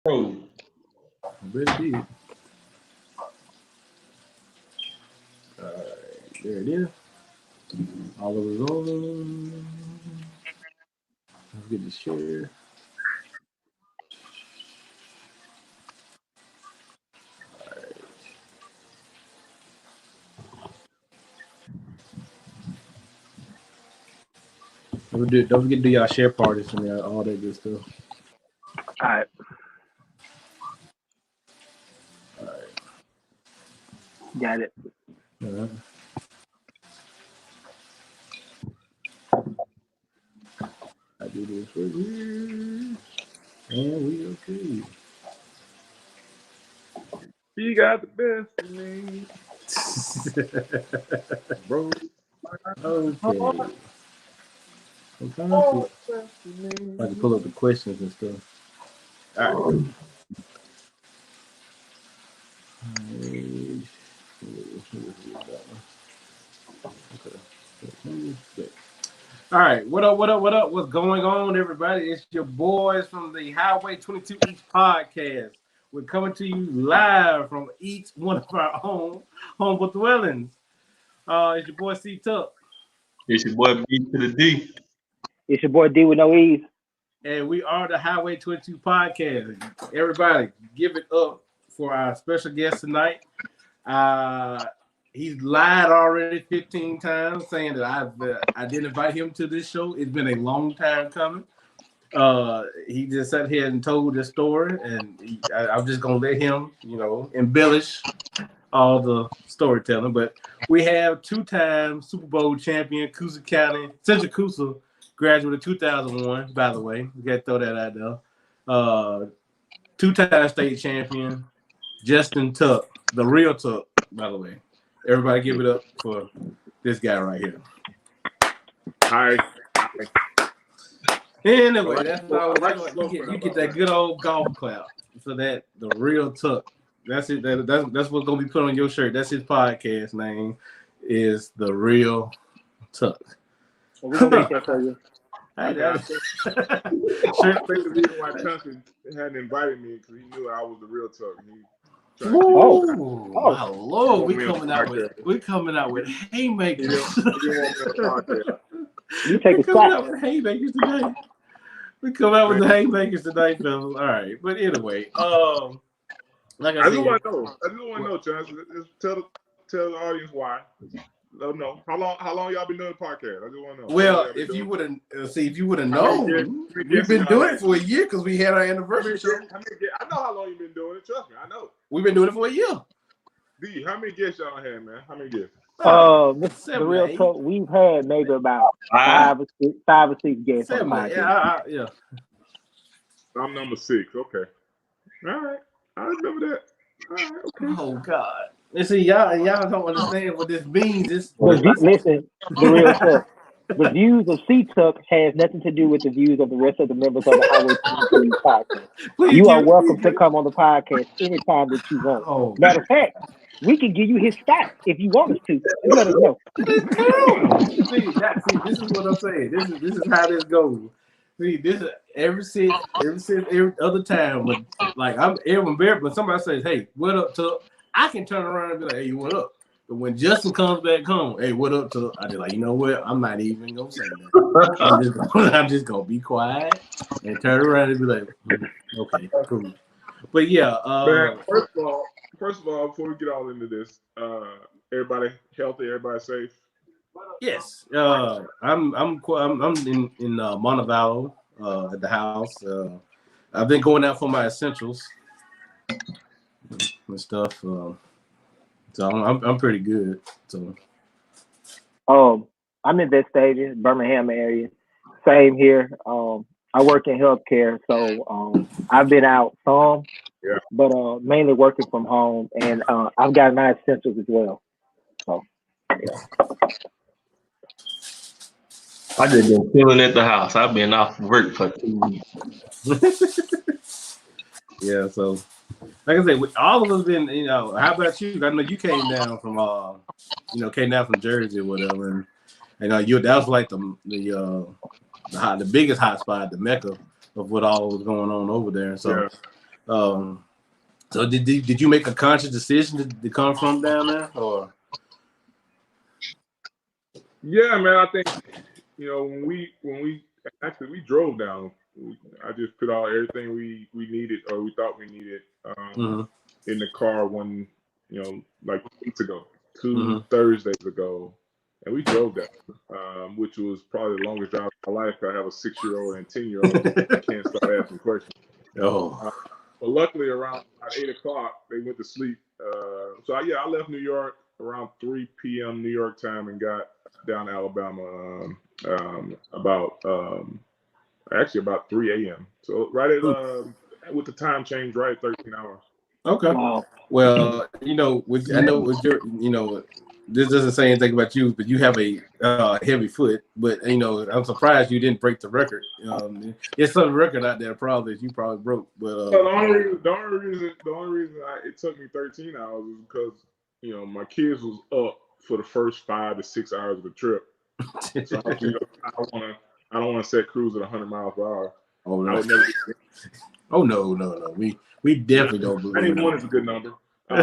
Bro, I bet it did. Alright, there it is. All of us on. Let's get the share. Don't forget to do y'all share parties and all that good stuff. All right. All right. Got it. I do this right here. And we okay. you got the best of me, bro. Okay. Sometimes Oh, it's the best of me. like to pull up the questions and stuff. All right. Okay. All right, what up, what up, what up? What's going on, everybody? It's your boys from the Highway 22 Each podcast. We're coming to you live from each one of our humble dwellings. It's your boy C Tuck. It's your boy B to the D. It's your boy D with no E's. And we are the Highway 22 podcast. Everybody, give it up for our special guest tonight. He's lied already 15 times saying that I didn't invite him to this show. It's been a long time coming. He just sat here and told this story, and I'm just gonna let him, embellish all the storytelling. But we have two-time Super Bowl champion Coosa County, Central Coosa graduate of 2001. By the way, we got to throw that out there. Two-time state champion Justin Tuck, the real Tuck, by the way. Everybody give it up for this guy right here. Hi. Anyway, that's how you get that good old golf clap for that, the real Tuck. That's it. That's what's gonna be put on your shirt. That's his podcast name, is the real Tuck. We're gonna make that for you. Sure, think the reason why Johnson hadn't invited me because he knew I was the real Tuck. My Lord, we coming out with haymakers. You take a shot. Haymakers today. We come out with the haymakers today, fellas. All right, but anyway, like I just want to know, Johnson. Tell the audience why. Let them know how long y'all been doing the podcast. I just want to know. Well, if you would have known, we've been doing it for a year because we had our anniversary show. I know how long you've been doing it. Trust me, I know. We've been doing it for a year. D, how many guests y'all had, man? How many guests? The real talk, we've had maybe about five or six guests. Yeah. I'm number 6. Okay. All right. I remember that. All right. Okay. Oh God. And see, y'all don't understand what this means. Listen, the real talk. The views of C-Tuck has nothing to do with the views of the rest of the members of the Highway 22 podcast. You are welcome to come on the podcast anytime that you want. Matter of fact, we can give you his stats if you want us to. Just let us know. See, this is what I'm saying. This is how this goes. See, this is every other time when I'm embarrassed when somebody says, "Hey, what up, Tuck?" I can turn around and be like, "Hey, what up?" But when Justin comes back home, "Hey, what up, Tuck?" I be like, "You know what? I'm not even gonna say that. I'm just gonna be quiet and turn around and be like, okay, cool." But yeah, man, first of all, before we get all into this, everybody healthy, everybody safe. Yes, I'm in Montevallo at the house. I've been going out for my essentials and stuff. So I'm pretty good. So I'm in Vestavia, Birmingham area. Same here. I work in healthcare, so I've been out some, but mainly working from home, and I've got my essentials as well. So yeah. I just been chilling at the house. I've been off work for 2 weeks. Yeah, so like I said, all of us been, how about you? I know you came down from Jersey or whatever, and that was like the biggest hot spot, the mecca of what all was going on over there. So So did you make a conscious decision to come from down there, or? Yeah, man. I think when we actually we drove down. I just put all everything we needed or we thought we needed in the car one like weeks ago, 2 Thursdays ago, and we drove down, which was probably the longest drive of my life. I have a 6-year-old and 10-year-old. I can't start asking questions. But luckily, around 8 o'clock, they went to sleep. So I left New York around 3 p.m. New York time and got down to Alabama about 3 a.m. So right at with the time change, right at 13 hours. Okay. Wow. Well, I know with your, this doesn't say anything about you, but you have a heavy foot. But I'm surprised you didn't break the record. There's some record out there probably that you probably broke. But the only reason it took me 13 hours is because my kids was up for the first 5 to 6 hours of the trip. So I don't want to set cruise at 100 miles per hour. Oh no! Oh no! We definitely don't believe. 91 is a good number. So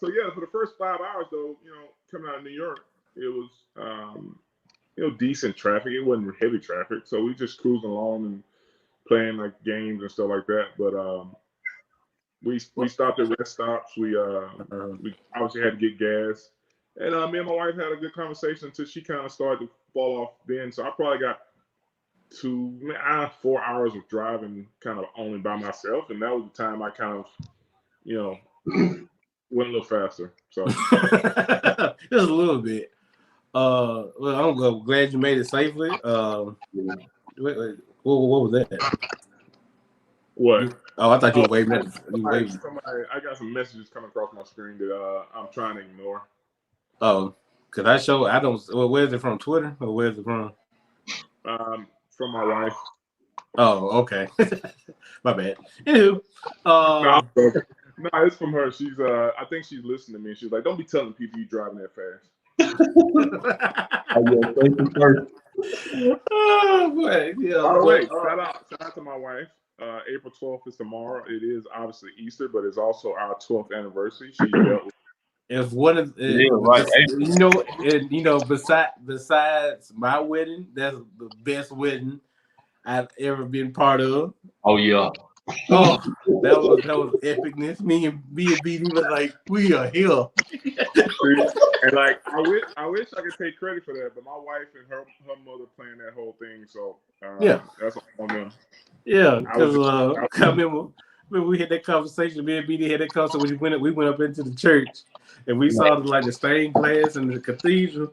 yeah, for the first 5 hours though, coming out of New York, it was decent traffic. It wasn't heavy traffic, so we just cruising along and playing like games and stuff like that. But we stopped at rest stops. We obviously had to get gas, and me and my wife had a good conversation until she kind of started to fall off. Then, so I probably got 4 hours of driving kind of only by myself, and that was the time I kind of went a little faster. So just a little bit. Well, I'm glad you made it safely. Wait, what was that? What? Oh, I thought you were waving at I got some messages coming across my screen that I'm trying to ignore. Oh, because I don't. Well, where's it from? Twitter or where's it from? From my wife. Oh, okay. My bad. Anywho, no, it's from her. She's I think she's listening to me. She's like, "Don't be telling people you driving that fast." Oh boy! Yeah. By the way, shout out to my wife. April 12th is tomorrow. It is obviously Easter, but it's also our 12th anniversary. She dealt with. If one of besides my wedding, that's the best wedding I've ever been part of. Oh yeah. Oh, that was epicness. Me and BD was like, we are here. And like I wish I could take credit for that, but my wife and her mother planned that whole thing, so that's on them. Yeah, because I remember we had that conversation. Me and BD had that conversation when we went up into the church and we saw the stained glass in the cathedral.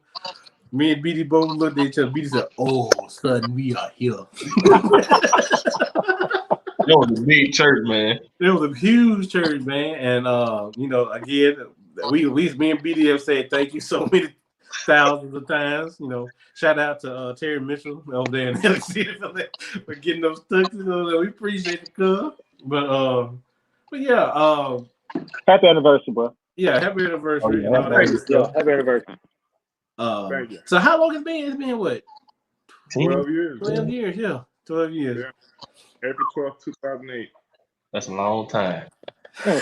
Me and BD both looked at each other. BD said, "Oh, son, we are here." It was a big church, man. It was a huge church, man. And again, me and BD have said thank you so many thousands of times. Shout out to Terry Mitchell over there in Alexander for getting those tucks. We appreciate the cuz. But yeah, happy anniversary, bro. Yeah, happy anniversary. Happy anniversary. Thank you. So how long has it been? It's been what? 12 years. 12 years, yeah. 12 years. Yeah. April 12th, 2008. That's a long time. I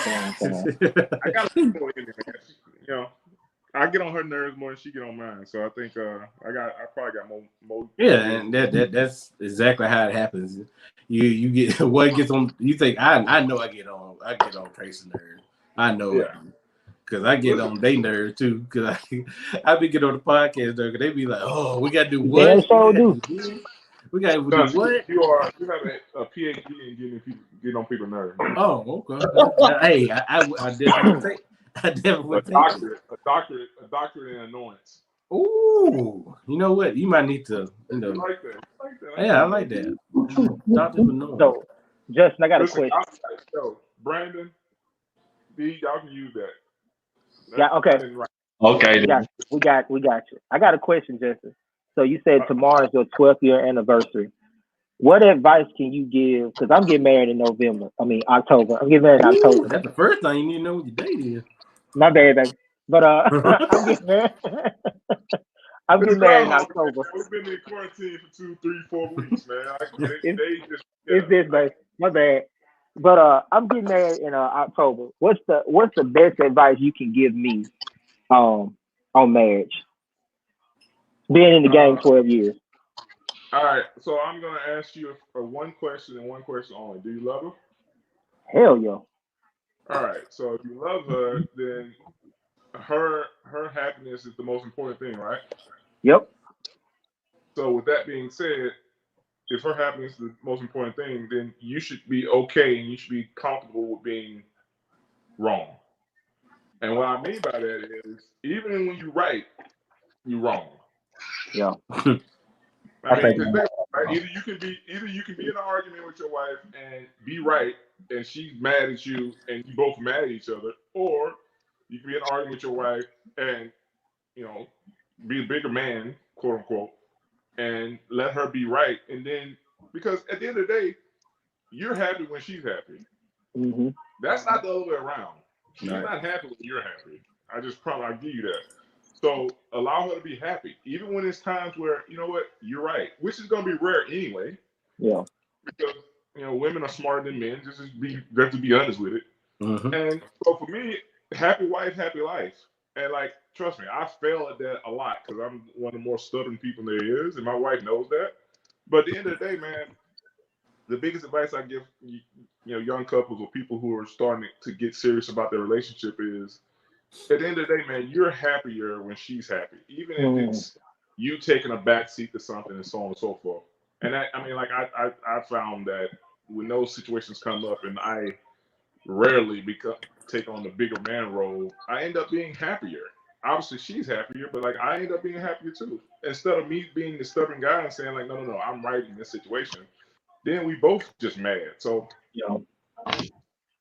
got a people in there. I get on her nerves more than she get on mine. So I think I probably got more. Yeah, and that's exactly how it happens. You get what gets on. You think I know I get on Tracy's nerves. I know it. Because I get on their nerves too. Because I be getting on the podcast though. Because they be like, "Oh, we got to do what? We got to do what?" You have a PhD in getting on people's nerves. Oh, okay. Hey, I definitely would take a doctorate in annoyance. Ooh, you know what? You might need to. I like that. Yeah, I like that. Doctor of annoyance. So, Justin, I got a question. Brandon, B, y'all can use that. Yeah, okay. Okay. We got you. I got a question, Justin. So you said tomorrow is your 12th year anniversary. What advice can you give? Because I'm getting married in October. I'm getting married in October. That's the first thing you need to know what your date is. My bad, baby. But I'm I'm getting married in October. We've been in quarantine for 2, 3, 4 weeks, man. I get it. It's this, baby. My bad. But I'm getting married in October. What's the best advice you can give me on marriage? Being in the game 12 years. All right, so I'm gonna ask you one question and one question only. Do you love her? Hell yeah. All right, so if you love her, then her happiness is the most important thing, right? Yep. So with that being said, if her happiness is the most important thing, then you should be okay and you should be comfortable with being wrong. And what I mean by that is, even when you're right, you're wrong. Yeah. I mean, right? Either you can be in an argument with your wife and be right, and she's mad at you, and you both mad at each other, or you can be in an argument with your wife and be a bigger man, quote unquote, and let her be right, and then because at the end of the day, you're happy when she's happy. Mm-hmm. That's not the other way around. She's not happy when you're happy. I give you that. So allow her to be happy, even when it's times where you know what, you're right, which is going to be rare anyway. Yeah. Because women are smarter than men. Just to be honest with it. Mm-hmm. And so for me, happy wife, happy life. And like, trust me, I fail at that a lot because I'm one of the more stubborn people there is, and my wife knows that. But at the end of the day, man, the biggest advice I give young couples or people who are starting to get serious about their relationship is, at the end of the day, man, you're happier when she's happy, even if it's you taking a back seat to something and so on and so forth. And I found that when those situations come up and I rarely take on the bigger man role, I end up being happier. Obviously, she's happier, but like I end up being happier too. Instead of me being the stubborn guy and saying like, no, I'm right in this situation, then we both just mad. So,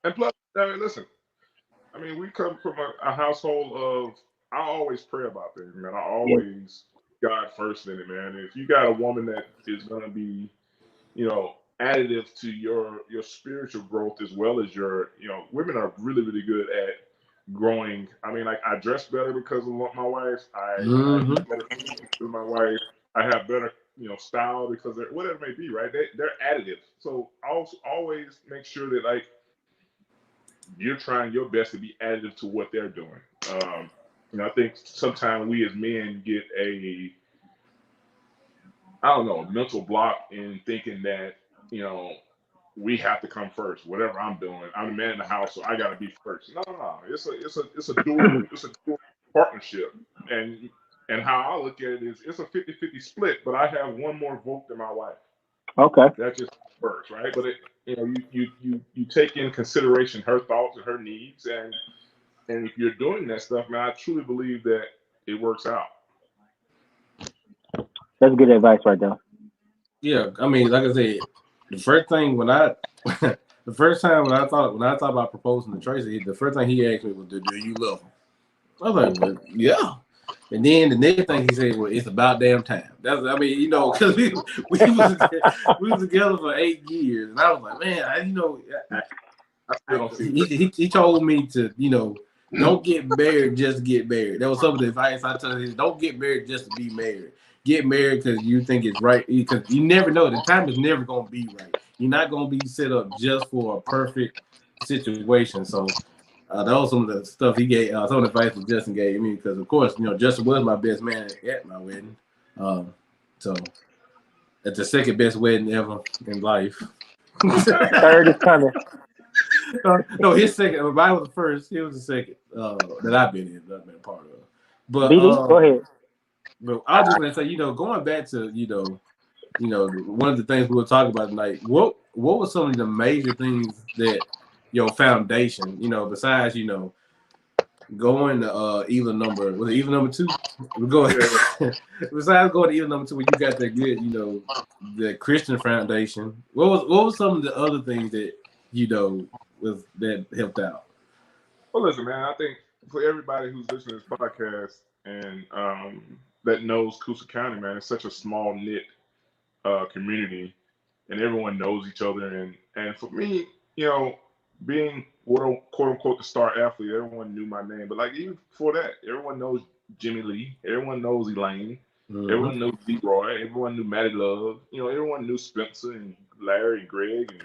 and plus, I mean, listen, I mean, we come from a household of, I always pray about things, man. I always God first in it, man. If you got a woman that is going to be, additive to your spiritual growth as well as your, women are really, really good at growing. I mean, like I dress better because of my wife. I eat better because of my wife. I have better, style because whatever it may be, right? They're additive. So I always make sure that like you're trying your best to be additive to what they're doing. I think sometimes we as men get a mental block in thinking that, we have to come first. Whatever I'm doing, I'm the man in the house, so I got to be first. No. It's a dual partnership, and how I look at it is it's a 50-50 split. But I have one more vote than my wife. Okay. That just works, right? But you take in consideration her thoughts and her needs, and if you're doing that stuff, man, I truly believe that it works out. That's good advice right there. Yeah, I mean, like I said, the first time when I thought about proposing to Tracy, the first thing he asked me was, "Do you love him?" I was like, "Well, yeah." And then the next thing he said, "Well, it's about damn time." Because we was together for 8 years, and I was like, "Man, I still don't see." He told me to, don't get married, just get married. That was some of the advice I told him. Don't get married just to be married. Get married because you think it's right. Because you never know. The time is never going to be right. You're not going to be set up just for a perfect situation. So that was some of the stuff he gave. Some of the advice that Justin gave me. Because, of course, Justin was my best man at my wedding. So it's the second best wedding ever in life. Third is coming. No, his second. Mine was the first. He was the second that I've been a part of. But BD, go ahead. But I was just gonna say, going back to one of the things we were talking about tonight. What were some of the major things that your foundation, besides going to even number 2? We're going besides going to even number 2, where you got that good, the Christian foundation. What was some of the other things that that helped out? Well, listen, man, I think for everybody who's listening to this podcast and that knows Coosa County, man, it's such a small knit community, and everyone knows each other. And for me, being quote unquote the star athlete, everyone knew my name. But like even before that, everyone knows Jimmy Lee, everyone knows Elaine, Everyone knew Leroy. Everyone knew Matty Love. Everyone knew Spencer and Larry and Greg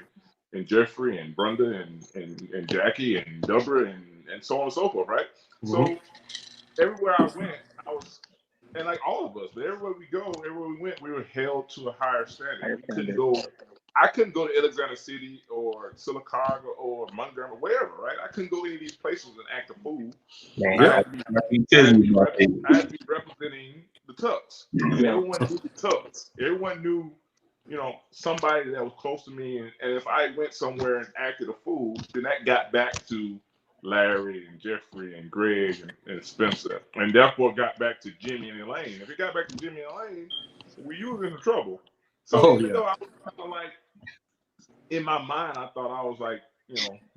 and Jeffrey and Brenda and Jackie and Deborah and so on and so forth, right? So everywhere I went, I was, and like all of us, but everywhere we went, we were held to a higher standard. I couldn't go to Alexander City or Silicaga or Montgomery, wherever, right? I couldn't go to any of these places and act a fool. I had to be representing the Tucks. Everyone knew the Tucks. Everyone knew, somebody that was close to me. And if I went somewhere and acted a fool, then that got back to Larry and Jeffrey and Greg and Spencer. And therefore got back to Jimmy and Elaine. If it got back to Jimmy and Elaine, we was in trouble. So even though I was kind of like, in my mind, I thought I was like,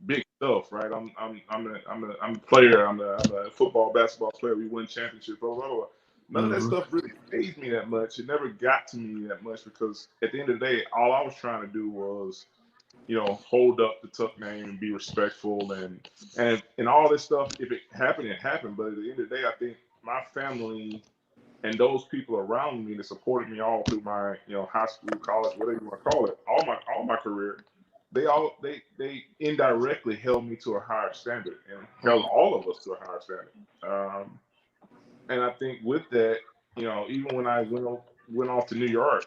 big stuff, right? I'm a player. I'm a football, basketball player. We win championships, blah, blah, blah. None of that stuff really fazed me that much. It never got to me that much because at the end of the day, all I was trying to do was, hold up the Tuck name and be respectful and all this stuff. If it happened, it happened. But at the end of the day, I think my family and those people around me that supported me all through my, high school, college, whatever you want to call it, all my career, they indirectly held me to a higher standard and held all of us to a higher standard. And I think with that, even when I went off to New York,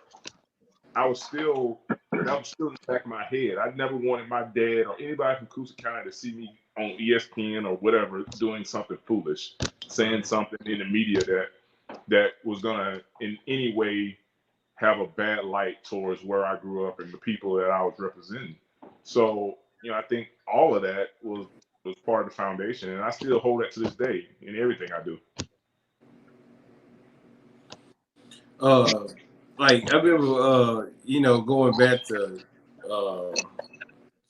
that was still in the back of my head. I never wanted my dad or anybody from Coosa County to see me on ESPN or whatever doing something foolish, saying something in the media that was gonna in any way have a bad light towards where I grew up and the people that I was representing. So, I think all of that was part of the foundation, and I still hold that to this day in everything I do. Like I remember, going back to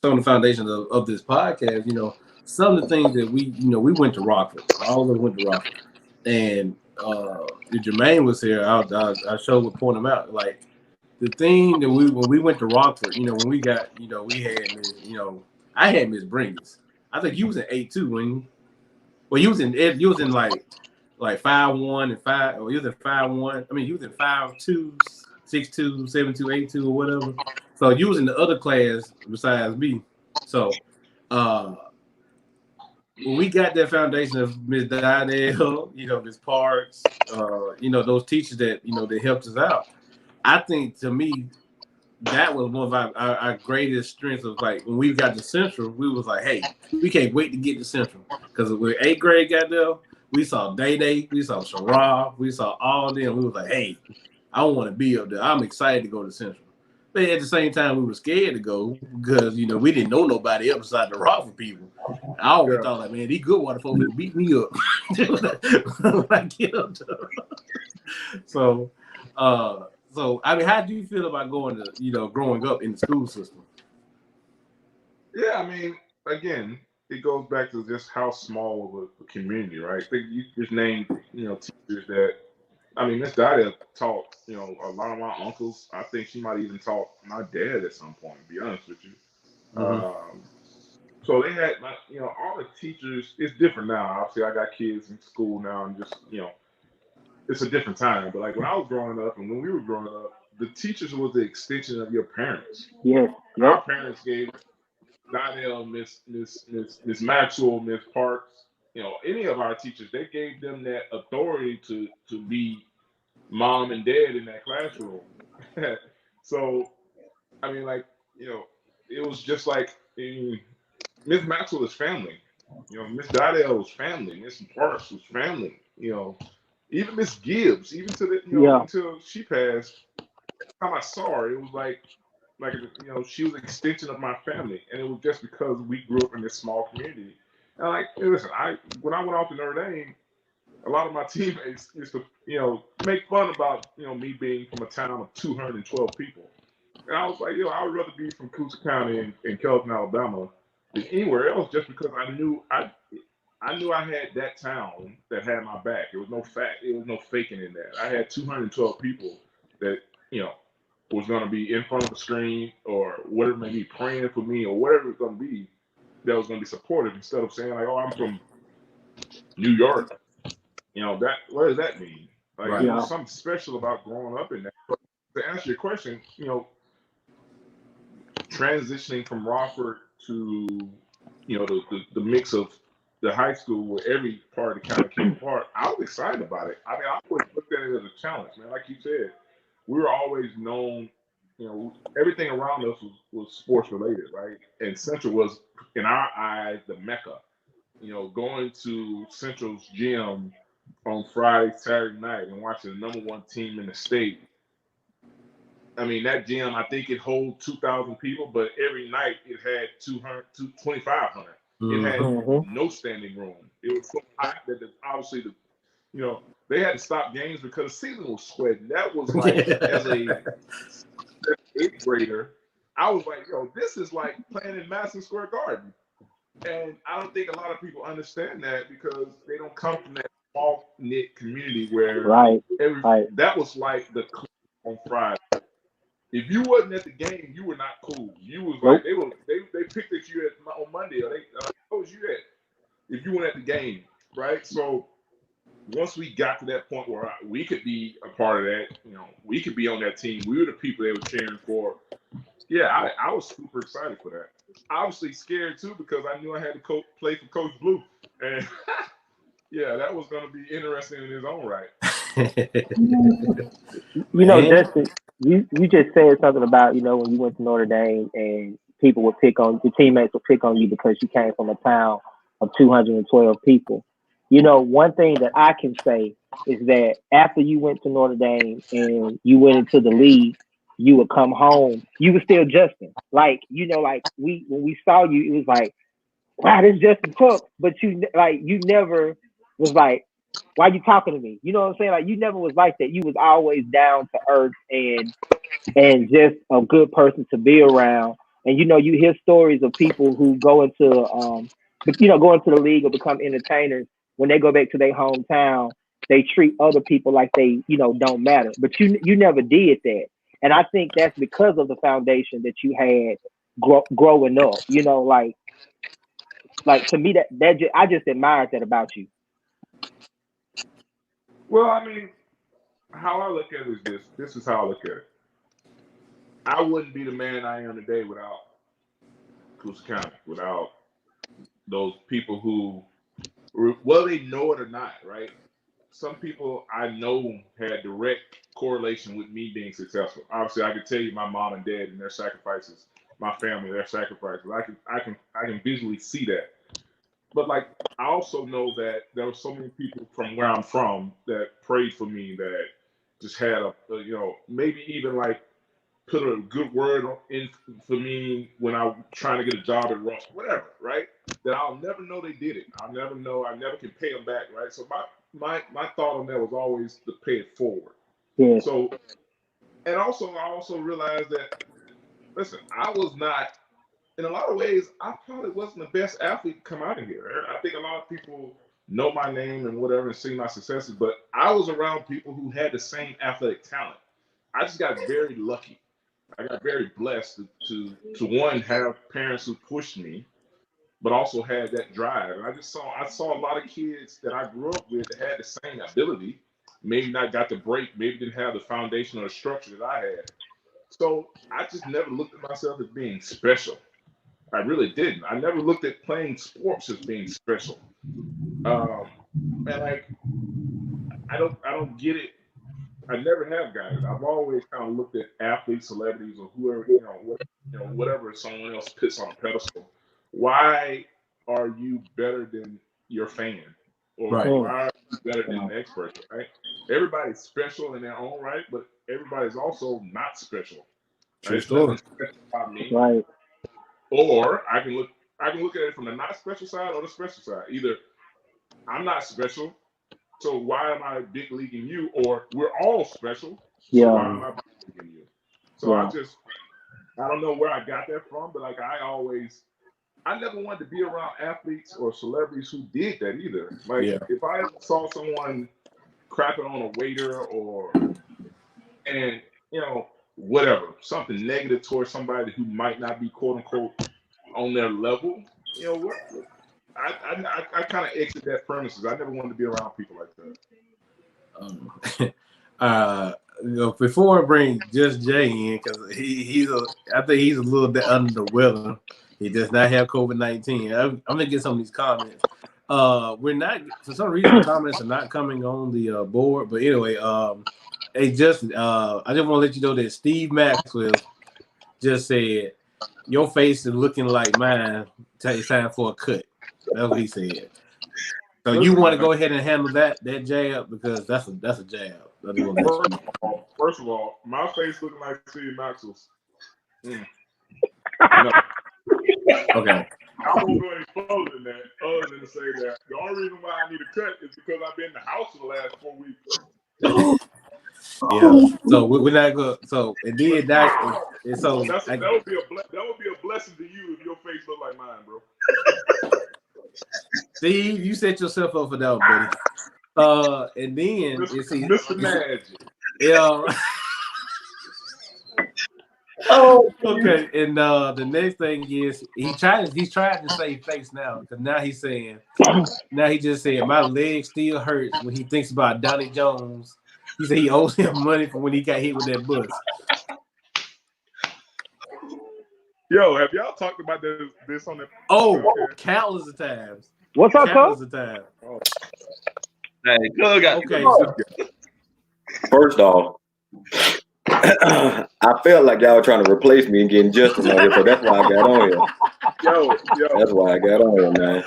some of the foundations of this podcast. Some of the things that we went to Rockford. All of us went to Rockford, and if Jermaine was here, I sure would point him out. Like the thing that when we went to Rockford, when we got, we had Miss, I had Miss Bringus. I think you was in 8-2 when you, well, you was in like 5-1 and 5, or you was in 5-1. I mean, you was in 5-2, 6-2, 7-2, 8-2, or whatever. So you was in the other class besides me. So when we got that foundation of Miss Donnell, Miss Parks, those teachers that that helped us out. I think to me, that was one of our greatest strengths of like when we got to Central, we was like, hey, we can't wait to get to Central. Because when 8th grade got there, we saw Day, we saw Sharaf, we saw all them. We was like, hey, I want to be up there. I'm excited to go to Central. But at the same time, we were scared to go because, we didn't know nobody else besides the Rockford people. I always thought like, man, these good water folks will beat me up when I get up there. So, I mean, how do you feel about going to, growing up in the school system? Yeah, I mean, again, it goes back to just how small of a community, right? I think you just named, teachers that, I mean, Miss Dada taught, a lot of my uncles. I think she might even taught my dad at some point, to be honest with you. So they had, all the teachers, it's different now. Obviously, I got kids in school now and just, it's a different time. But like when I was growing up and when we were growing up, the teachers was the extension of your parents. Yes. Our parents gave Donnell, Miss Maxwell, Miss Parks, any of our teachers, they gave them that authority to be mom and dad in that classroom. So, I mean, like, it was just like Miss Maxwell is family. Miss Donnell was family. Miss Parks was family. Even Miss Gibbs, even to the, until she passed, time I saw her, it was like she was an extension of my family, and it was just because we grew up in this small community. And like, listen, when I went off to Notre Dame, a lot of my teammates used to, make fun about, me being from a town of 212 people. And I was like, I would rather be from Coosa County in Kelton, Alabama, than anywhere else, just because I knew I had that town that had my back. There was no faking in that. I had 212 people that, was going to be in front of the screen or whatever it may be, praying for me or whatever it's going to be, that was going to be supportive instead of saying like, oh, I'm from New York. What does that mean? Like there was something special about growing up in that. But to answer your question, transitioning from Rockford to the mix of the high school where every part kind of came apart, I was excited about it. I mean, I always looked at it as a challenge, man. Like you said, we were always known, everything around us was sports related, right? And Central was, in our eyes, the mecca. Going to Central's gym on Friday, Saturday night and watching the #1 team in the state. I mean, that gym, I think it holds 2,000 people, but every night it had 2,500. It had no standing room. It was so hot that obviously they had to stop games because the season was sweating. That was like, as a 8th grader, I was like, this is like playing in Madison Square Garden. And I don't think a lot of people understand that because they don't come from that small knit community where that was like the club on Friday. If you wasn't at the game, you were not cool. You was like they picked at you on Monday, or they told you that if you weren't at the game, right? So once we got to that point where we could be a part of that, we could be on that team. We were the people they were cheering for. Yeah, I was super excited for that. Obviously scared too because I knew I had to play for Coach Blue, and yeah, that was going to be interesting in his own right. Justin, you just said something about when you went to Notre Dame and people would your teammates would pick on you because you came from a town of 212 people. One thing that I can say is that after you went to Notre Dame and you went into the league, you would come home. You were still Justin. Like, when we saw you, it was like, wow, this is Justin Cook. But you never was like, why are you talking to me? You know what I'm saying? Like, you never was like that. You was always down to earth and just a good person to be around. And you hear stories of people who go into the league or become entertainers. When they go back to their hometown, they treat other people like they don't matter. But you never did that. And I think that's because of the foundation that you had growing up. Like to me, I just admired that about you. Well, I mean, how I look at it is this. This is how I look at it. I wouldn't be the man I am today without Coosa County, without those people who, whether they know it or not, right? Some people I know had direct correlation with me being successful. Obviously, I can tell you my mom and dad and their sacrifices, my family, their sacrifices. I can visually see that. But like, I also know that there were so many people from where I'm from that prayed for me, that just had maybe even like put a good word in for me when I was trying to get a job at Ross, whatever, right? That I'll never know they did it. I'll never know. I never can pay them back, right? So my thought on that was always to pay it forward. Yeah. So, and also I also realized that, listen, I was not, in a lot of ways, I probably wasn't the best athlete to come out of here. I think a lot of people know my name and whatever and see my successes, but I was around people who had the same athletic talent. I just got very lucky. I got very blessed to one, have parents who pushed me, but also had that drive. And I saw a lot of kids that I grew up with that had the same ability, maybe not got the break, maybe didn't have the foundation or the structure that I had. So I just never looked at myself as being special. I really didn't. I never looked at playing sports as being special. And like, I don't get it. I never have got it. I've always kind of looked at athletes, celebrities, or whoever, whatever someone else puts on a pedestal. Why are you better than your fan? Or why are you better than the next person, right? Everybody's special in their own right, but everybody's also not special. Right? It's nothing special about me. Right. Or I can look at it from the not special side or the special side. Either I'm not special, so why am I big leaguing you? Or we're all special, so why am I big leaguing you? So I don't know where I got that from, but like I never wanted to be around athletes or celebrities who did that either. Like if I saw someone crapping on a waiter and whatever, something negative towards somebody who might not be quote unquote on their level, I kind of exit that premises. I never wanted to be around people like that. Before I bring Just Jay in, because I think he's a little bit under the weather. He does not have COVID-19. I'm gonna get some of these comments. We're not, for some reason, the comments are not coming on the board. But anyway, hey Justin, I just want to let you know that Steve Maxwell just said your face is looking like mine. It's time for a cut. That's what he said. So you want to go ahead and handle that jab, because that's a jab. First of all, my face looking like Steve Maxwell's. No. Okay. I won't go any further than that, other than to say that the only reason why I need a cut is because I've been in the house for the last 4 weeks. Yeah. So we're not going. So and then that would be a blessing to you if your face looked like mine, bro. Steve, you set yourself up for that one, buddy. And then Mr. Magic. Yeah. Oh, okay. And the next thing is he's trying to save face now, because now he just said my leg still hurts when he thinks about Donnie Jones. He said he owes him money for when he got hit with that bus. Yo, have y'all talked about this on the? Oh, countless of times. What's up, countless of times. Oh. Hey, good guy. Okay. First off, I felt like y'all were trying to replace me and getting Justin on here, so that's why I got on here. Yo. That's why I got on here, man.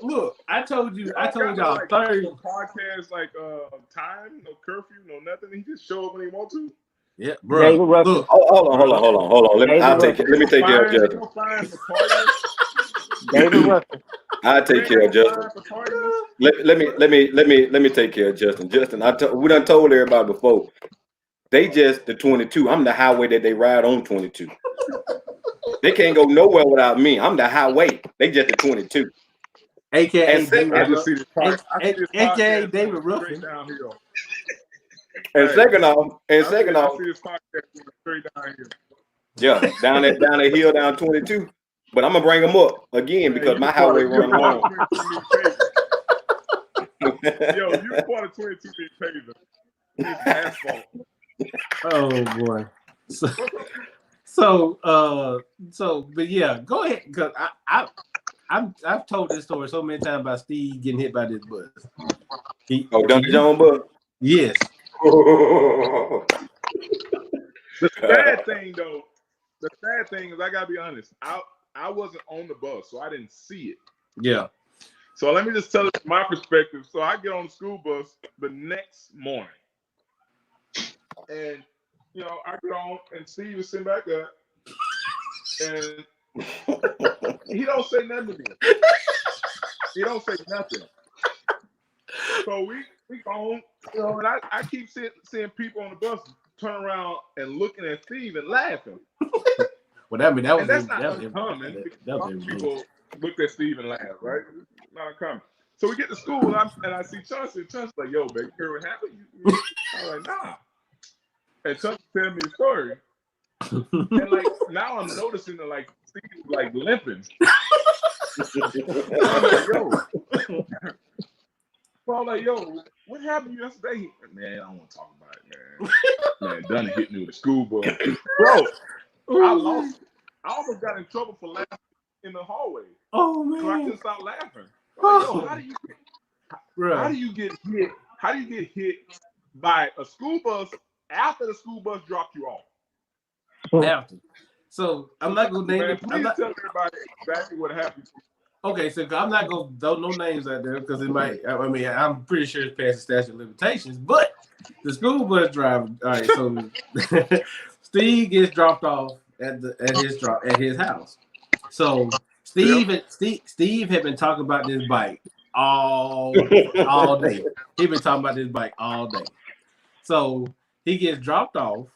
Look, I told y'all like, Thursday podcast like time, no curfew, no nothing. He just show up when he want to. Yeah, bro. Look. Hold on. Let me take care of Justin. David Russell. I take care of Justin. Let me take care of Justin. Justin, we done told everybody before. They just the 22. I'm the highway that they ride on 22. They can't go nowhere without me. I'm the highway. They just the 22. AKA David Ruffin. And second off, I see this podcast straight down here. Yeah, down that hill down 22. But I'm gonna bring them up again because my highway run long. Yo, you part of 22 feet pavement. It's asphalt. Oh boy. But yeah, go ahead, because I've told this story so many times about Steve getting hit by this bus. Duncan Jones bus? Yes. The sad thing is I gotta be honest. I wasn't on the bus, so I didn't see it. Yeah. So let me just tell you my perspective. So I get on the school bus the next morning. And, I get on and Steve is sitting back up. And he don't say nothing to me. He don't say nothing. So we go, and I keep seeing people on the bus turn around and looking at Steve and laughing. Well, that was not uncommon. People looked at Steve and laughed, right? Not uncommon. So we get to school and I see Chauncey. Chauncey's like, "Yo, baby, hear what happened?" I'm like, "Nah." And Chauncey tell me the story. And like now I'm noticing that like Steve's like limping. I'm like, "Yo." So I'm like, "Yo, what happened yesterday?" Man, I don't want to talk about it, man. Man, Dunny hit me with a school bus. Bro, I almost got in trouble for laughing in the hallway. Oh man. So I couldn't stop laughing. Like, yo, how do you get hit? How do you get hit by a school bus after the school bus dropped you off? After. So I'm not gonna name it. Please tell everybody exactly what happened. Okay, so I'm not gonna throw no names out there because it might. I mean, I'm pretty sure it's past the statute of limitations. But the school bus driver. All right, so Steve gets dropped off at his house. So Steve had been talking about this bike all day. He'd been talking about this bike all day. So he gets dropped off,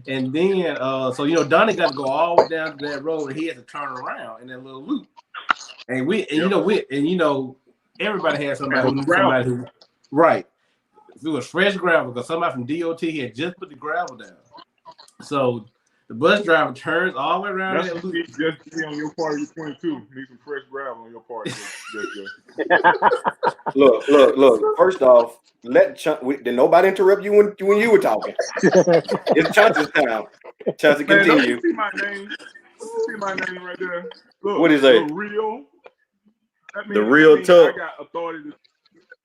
and then Donnie got to go all the way down to that road, and he had to turn around in that little loop. And everybody had somebody who right. It was fresh gravel because somebody from DOT had just put the gravel down. So The bus driver turns all the way around. That's just be on your part. You're 22. Need some fresh gravel on your part. Look. First off, did nobody interrupt you when you were talking? It's Chauncey's time. Chauncey, continue. You see my name? You see my name right there? Look, what is that? The real Tuck.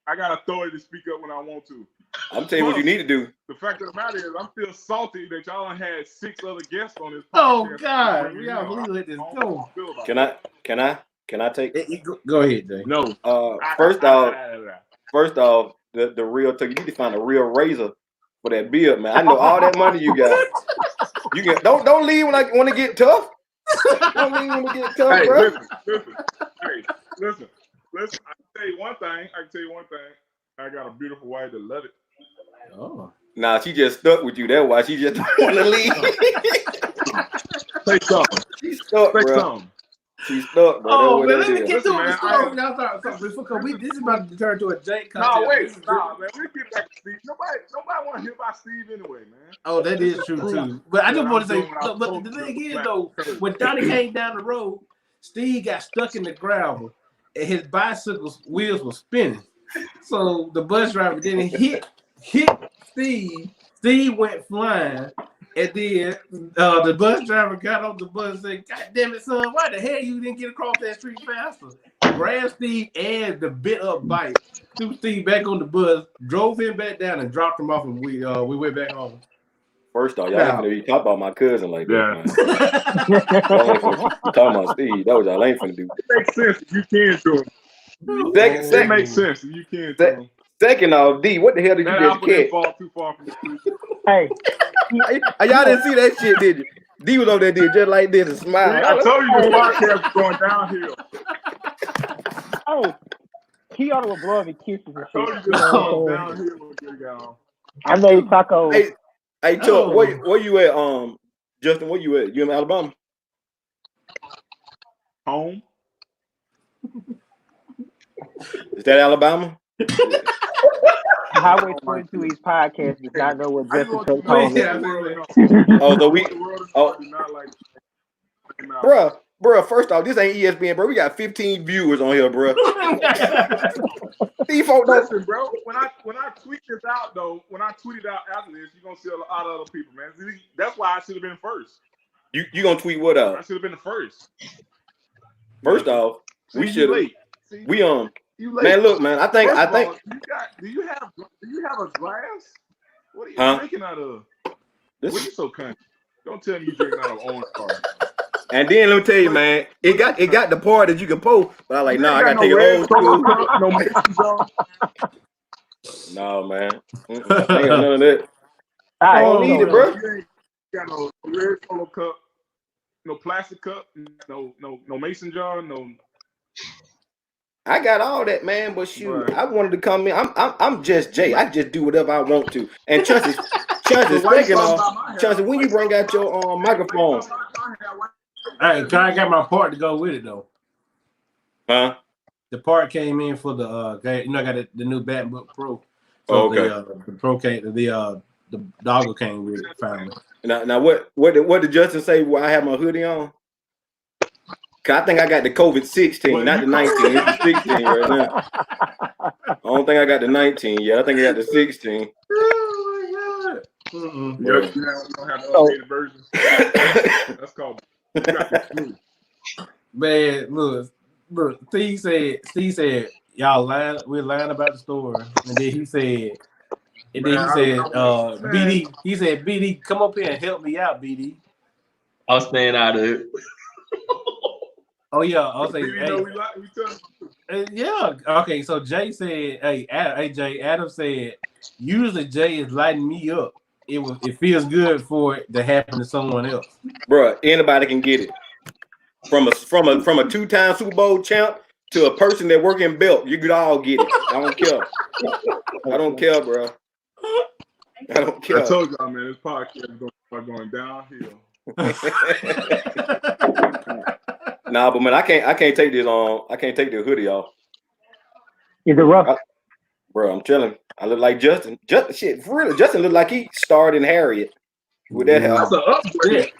I got authority to speak up when I want to. I'm telling you what you need to do. The fact of the matter is, I'm still salty that y'all had 6 other guests on this podcast. Oh God, we gotta let this go. Can I take? Go ahead, Jay. No. First off, the real Tuck. You need to find a real razor for that beard, man. I know all that money you got. You get don't leave when I want to get tough. Don't leave when we get tough, hey, bro. Listen. I can tell you one thing. I got a beautiful wife that love it. Oh. Nah, she just stuck with you. That's why she just don't want to leave. Say something. She's stuck, bro. She's stuck, bro. Oh, man, let me get through the story. This is about to turn to a Jake contest. Man. We get back to Steve. Nobody want to hear about Steve anyway, man. Oh, that is true, too. But I just want to say, but the thing is, though, when Donnie came down the road, Steve got stuck in the gravel, and his bicycle's wheels were spinning. So the bus driver didn't hit Steve. Steve went flying, and then the bus driver got off the bus and said, "God damn it, son, why the hell you didn't get across that street faster?" Grabbed Steve and the bit up bike, threw Steve back on the bus, drove him back down, and dropped him off, and we went back home. First off, y'all ain't finna be talking about my cousin like that, man. Talking about Steve, that was y'all ain't finna do. It makes sense if you can do it. It makes sense if you can do it. Second off, D, what the hell did you just catch? Fall too far from the street. Hey, y'all didn't see that shit, did you? D was over there did just like this and smiled. I told you the podcast was going downhill. Oh, he ought to have blown me kisses and shit. I told you this was going downhill. I made tacos. Hey, Chuck, where you at? Justin, where you at? You in Alabama? Home. Is that Alabama? Highway 22 East podcast does not know what Justin Tuck home is. Bruh, first off, this ain't ESPN, bro. We got 15 viewers on here, bro. Listen, bro. When I tweet this out, though, when I tweet it out after this, you're gonna see a lot of other people, man. That's why I should have been first. You gonna tweet what out? I should have been the first. First off, we should. We You late. Man, look, man. I think. Do you have a glass? What are you drinking out of? What are you so kind? Don't tell me you're drinking out of orange car. And then let me tell you, man, it got the part that you can post, but I like, I gotta take it old school. No Mason Jar. No, man. I ain't got none of that. I don't need it, bro. You ain't got no red solo cup, no plastic cup, no Mason jar, no. I got all that, man, but shoot, I wanted to come in. I'm just Jay. I just do whatever I want to. And Chauncey, Chauncey, when you bring out your microphone. Hey, I got my part to go with it though. Huh? The part came in for the I got the new Batbook Pro. So the Pro came, the doggle came with it finally. Now what did Justin say? Why I have my hoodie on? Cause I think I got the COVID-16, not the 19. It's the 16 right now. I don't think I got the 19 yet. I think I got the 16. Oh my god! You don't have the updated version. That's called. Man, look. Steve said, y'all lying. We're lying about the story, and then he said, BD. He said, BD, come up here and help me out, BD. I'll stand out of it. Oh yeah, I'll say. Yeah. Okay. So Jay said, "Hey, Jay." Adam said, "Usually Jay is lighting me up. It feels good for it to happen to someone else." Bruh, anybody can get it. From a 2-time Super Bowl champ to a person that work in belt, you could all get it. I don't care. I don't care, bro. I don't care. I told y'all, man, this podcast is going downhill. Nah, but man, I can't take this on. I can't take the hoodie off. Is it rough? Bro, I'm telling you, I look like Justin. Shit, for real, Justin looked like he starred in Harriet with that hair. That's an upgrade.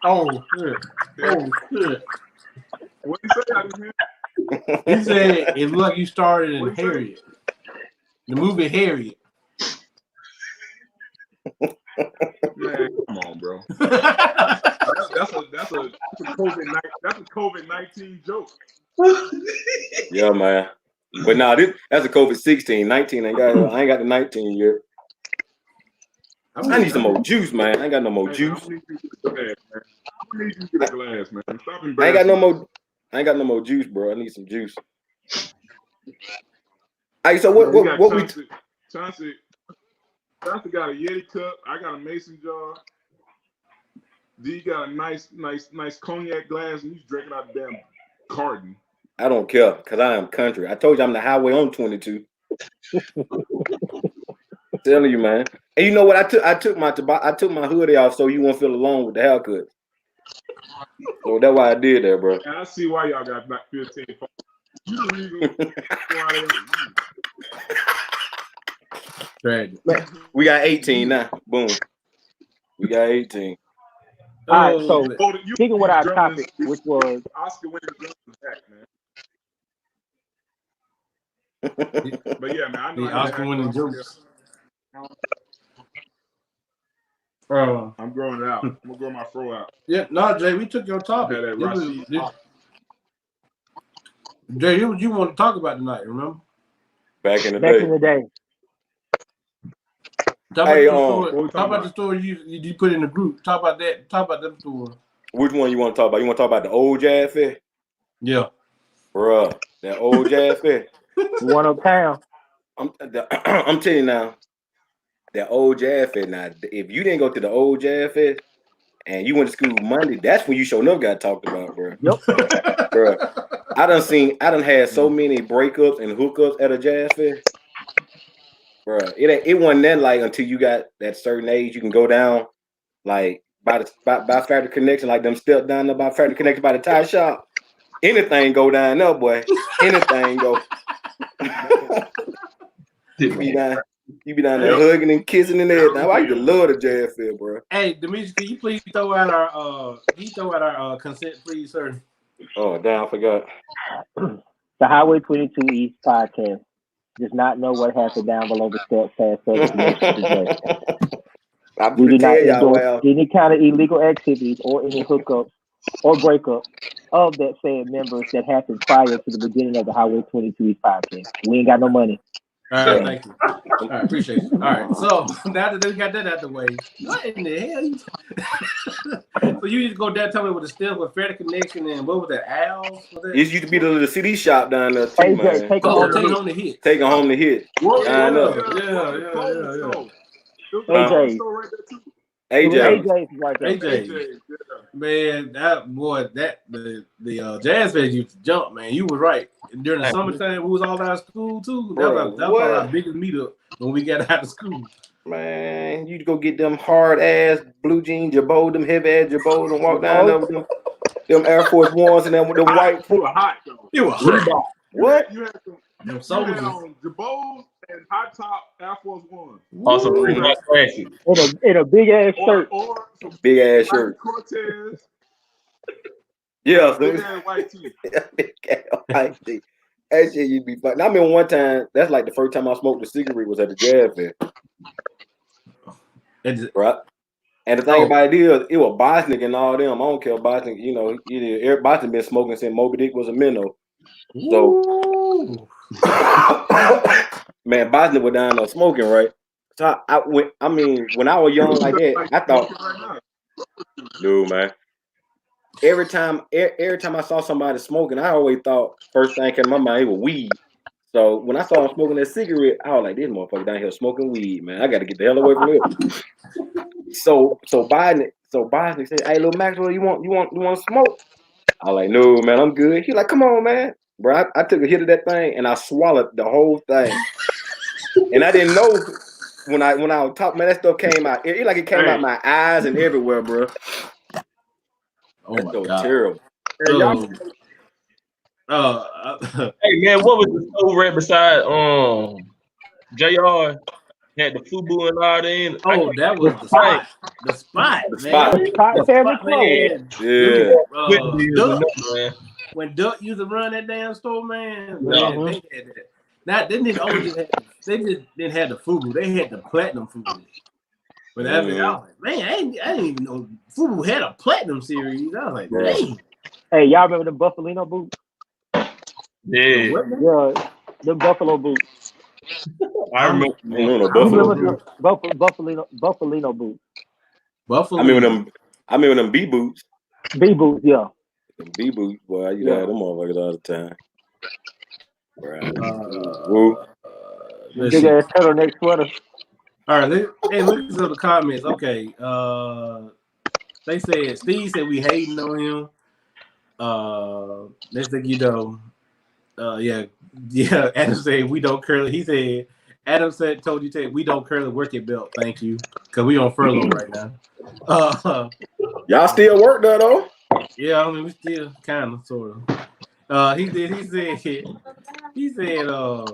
Oh shit! Oh shit! What did he say? I didn't hear. He said it looked like you started in Harriet, the movie Harriet. Man, come on, bro. That's a COVID-19 joke. Yeah, man. But nah, that's a COVID-16. 19 I ain't got the 19 yet. I need some more juice, man. I ain't got no more juice. I need you to get a glass, man. Stop embarrassing. I ain't got no more juice, bro. I need some juice. Hey, so what Chauncey got a Yeti cup. I got a mason jar. D got a nice cognac glass, and he's drinking out the damn carton. I don't care, because I am country. I told you I'm the highway on 22. Telling you, man. And you know what? I took my hoodie off so you won't feel alone with the haircut. So that's why I did that, bro. And I see why y'all got like 15. You the reason why we got 18 now. Boom. We got 18. All right, so speaking with our topic, which was Oscar winning back, man. But yeah, man, I know Oscar winning jokes. I'm growing it out. I'm gonna grow my fro out. Yeah, no, Jay, we took your topic. Jay, what you want to talk about tonight? Remember? Back in the day. Talk about the story you put in the group. Talk about that. Talk about them stories. Which one you want to talk about? You want to talk about the old jazz fair? Yeah. Bruh, that old jazz fair. One uptown. I'm telling you now, that old jazz fair. Now, if you didn't go to the old jazz fair and you went to school Monday, that's when you sure enough got talked about, bro. Yep. Bro, I done had so many breakups and hookups at a jazz fair. Bro, it wasn't that like until you got that certain age you can go down like by Factory Connection, like them steps down there by Factory Connection by the tire shop. Anything go down there, boy. Anything go. You be down there hugging and kissing and everything. I used to love the jazz fair, bro. Hey, Demetrius, can you please throw out our consent, please, sir? Oh, damn, I forgot. The Highway 22 East podcast does not know what happened down below the steps past service today. We do not endorse any kind of illegal activities or any hookups or breakups of that said members that happened prior to the beginning of the Highway 22 East podcast. We ain't got no money. All right, thank you. All right, appreciate it. All right, so now that they got that out the way, what in the hell? So you just go down, tell me what the steps with Factory Connection and what was that? Owls? It used to be the CD shop down there too, AJ, man. Take home the hit. Taking home the hit. Yeah. AJ right there. AJ. Man, the jazz fest used to jump, man. You was right. During the summertime, we was all out of school too. That was our biggest meetup when we got out of school. Man, you go get them hard ass blue jean jabot, them heavy ass jabot, and walk down there with them Air Force Ones and them white. You were hot though. You were hot. What? You had them soldiers on jabos and high top Air Force Ones. Also, in a big ass shirt. Or big ass shirt. Cortez. Yeah, big ass white tee. White tee. That shit you'd be fun. I mean, one time, that's like the first time I smoked a cigarette was at the jazz fair. Right? And the thing about it is, it was Bosnick and all them. I don't care Bosnick, you know, Eric Bosnick been smoking since Moby Dick was a minnow. So, man, Bosnick was down there smoking, right? So when I was young like that, I thought, no, man. Every time I saw somebody smoking, I always thought first thing came to my mind it was weed. So when I saw him smoking that cigarette, I was like, this motherfucker down here smoking weed, man. I got to get the hell away from here. So Biden said, hey, little Maxwell, you want to smoke? I was like, no, man, I'm good. He like, come on, man. Bro, I took a hit of that thing and I swallowed the whole thing. And I didn't know when I was talking, man, that stuff came out. It came out my eyes and everywhere, bro. Oh that's my so God. terrible. Hey man, what was the store right beside JR? Had the FUBU and all that in. Oh, that was the spot. The spot, The man. spot. The spot favorite Spot, man. Yeah. Dude, Duck. When Duck used to run that damn store, man, they had that. Now they didn't only just have they just didn't have the FUBU. They had the platinum FUBU. But I was like, man, I didn't even know FUBU had a platinum series. I was like, dang. Hey, y'all remember the Buffalino boots? Yeah. Yeah, the Buffalo boots. I remember. Buffalino boots. Buffalo. I remember them B boots. B boots, yeah. Them B boots, boy. I used to have them motherfuckers all the time. Right. Big ass turtleneck sweater. All right, look at the comments. Okay, they said Steve said we hating on him. Next thing you know, yeah. Adam said we don't curly. He said Adam told you we don't curly work it belt. Thank you, because we on furlough right now. Y'all still work there though? Yeah, I mean we still kind of sort of. He said.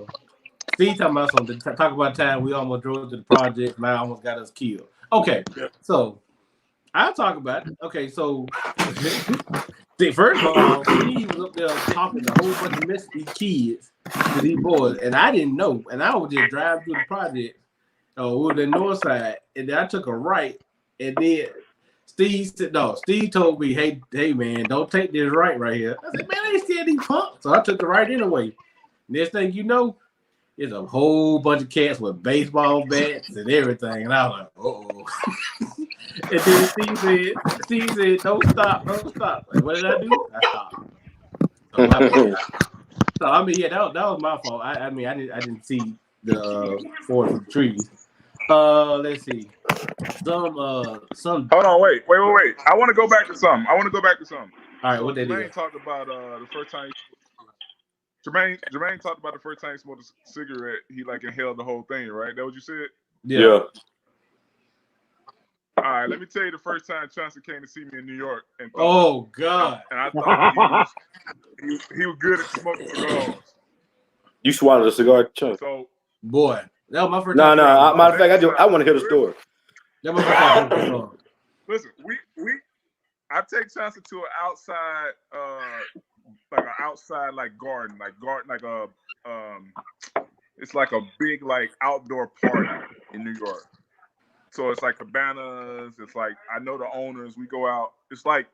Steve talking about something. Talk about time we almost drove to the project and I almost got us killed. Okay, so I'll talk about it. Okay, so first of all, Steve was up there talking to a whole bunch of mess these kids to these boys, and I didn't know. And I was just driving through the project over the north side, and then I took a right, and then Steve said, no, Steve told me, hey man, don't take this right here. I said, man, I ain't scared these punks. So I took the right anyway. Next thing you know, there's a whole bunch of cats with baseball bats and everything. And I was like, uh-oh. And then Steve said, don't stop. Like, what did I do? I stopped. So I mean, yeah, that was my fault. I mean, I didn't see the forest of the trees. Let's see. Some Hold on, wait. I want to go back to something. All right, what they Jermaine did? talked about the first time. Jermaine talked about the first time he smoked a cigarette. He like inhaled the whole thing, right? That what you said? Yeah. All right, let me tell you the first time Chauncey came to see me in New York. Oh God! And I thought he was good at smoking cigars. You swallowed a cigar, Chauncey? So, boy, that was my first time. No. Matter of fact, I want to hear the story. That was my first time. Listen, I take Chauncey to an outside, like an outside garden, it's like a big outdoor party in New York. So it's like cabanas. It's like I know the owners. We go out. It's like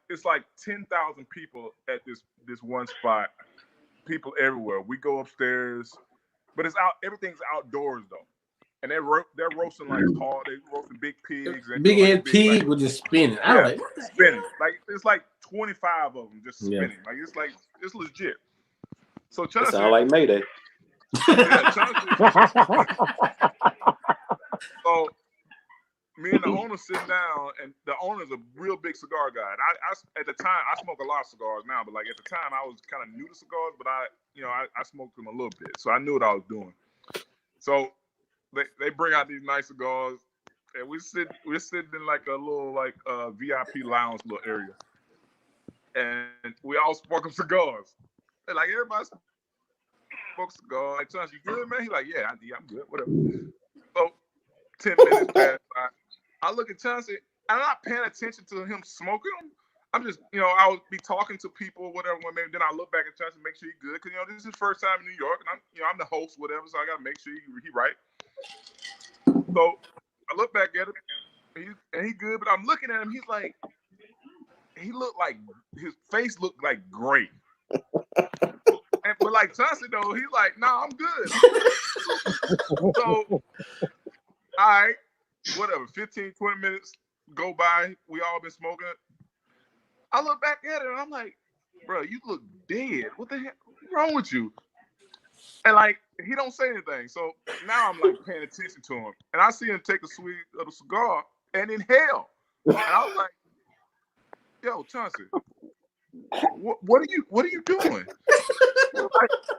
10,000 people at this one spot. People everywhere. We go upstairs, but it's out. Everything's outdoors though, and they're roasting they roasting big pigs. And big ass pig was just spinning. Spinning. It's 25 of them just spinning. Yeah. It's legit. So Chauncey sound like Mayday. Yeah, so me and the owner sit down, and the owner's a real big cigar guy. And I at the time I smoke a lot of cigars now, but at the time I was kind of new to cigars, but I smoked them a little bit, so I knew what I was doing. So they bring out these nice cigars, and we're sitting in a little VIP lounge little area, and we all smoking cigars. And everybody smokes cigars. Like, Chauncey, you good, man? He's like, yeah, I'm good, whatever. So 10 minutes pass by. I look at Chauncey, and I'm not paying attention to him smoking them. I'm just, I would be talking to people, whatever. Maybe then I look back at Chauncey, make sure he's good, because this is his first time in New York, and I'm the host, whatever. So I gotta make sure he right. So I look back at him, and he good, but I'm looking at him. He's like, he looked like his face looked like gray. But Chauncey though, he's like, nah, I'm good. So, all right, whatever. 15, 20 minutes go by. We all been smoking. I look back at it and I'm like, bro, you look dead. What the heck? What's wrong with you? And he don't say anything. So now I'm paying attention to him, and I see him take a sweet little cigar and inhale. And I was like, yo, Chauncey, what are you doing?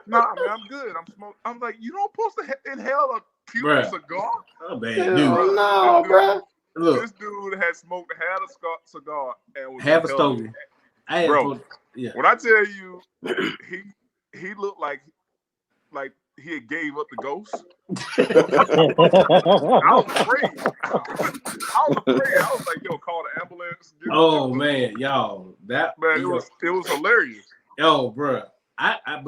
Nah, man, I'm good. I'm smoking. I'm like, you don't supposed to inhale a Cuban cigar? Oh man, dude. No, bro. Look, this dude had smoked half a cigar and was half a stogie. Bro, when I tell you, he looked like he had gave up the ghost. I was afraid. I was like, yo, call the ambulance. Oh man, y'all, it was hilarious. Yo, bro, I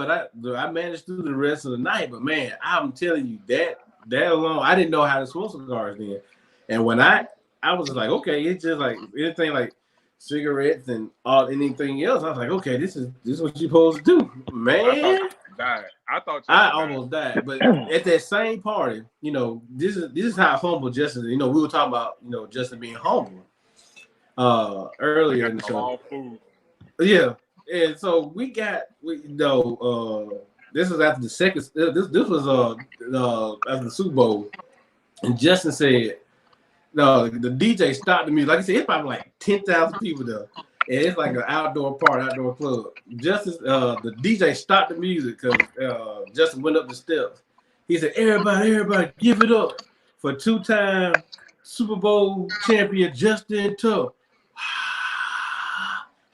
managed through the rest of the night, but man, I'm telling you that alone, I didn't know how to smoke cigars then, and when I was just like, okay, it's just like anything like cigarettes and anything else. I was like, okay, this is what you're supposed to do, man. I almost died, but at that same party, this is how humble Justin. We were talking about Justin being humble earlier in the show. Yeah, and so this was after the second. This was after the Super Bowl, and Justin said, "No, the DJ stopped the music. Like I said, it's probably like 10,000 people there." And it's like an outdoor club. Justin, the DJ stopped the music because Justin went up the steps. He said, everybody, give it up for 2-time Super Bowl champion Justin Tuck.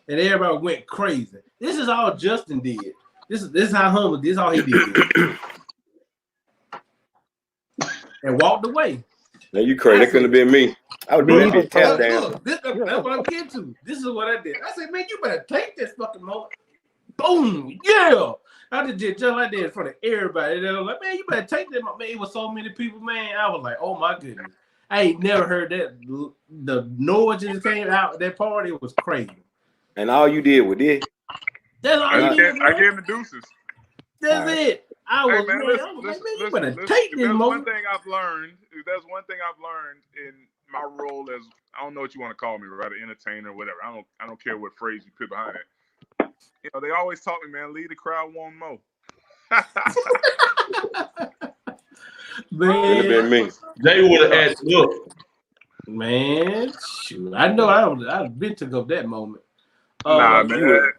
And everybody went crazy. This is all Justin did. This is how humble. This is all he did. And walked away. Now you crazy. That couldn't have been me. I would do that tap dance. That's what I'm getting to. This is what I did. I said, man, you better take this fucking moment. Boom. Yeah. I just did just like that in front of everybody. They were like, man, you better take that. Man, it was so many people, man. I was like, oh my goodness. I ain't never heard that. The noise that came out at that party was crazy. And all you did was this. That's all you did. I gave him the deuces. That's it. I was like, man, you better take this moment. There's one thing I've learned in my role as, I don't know what you want to call me, right? An entertainer, whatever. I don't care what phrase you put behind it. They always taught me, man, lead the crowd one more. Man, been me. They would have asked look. Man, shoot. I know I've been took up that moment. Nah, man.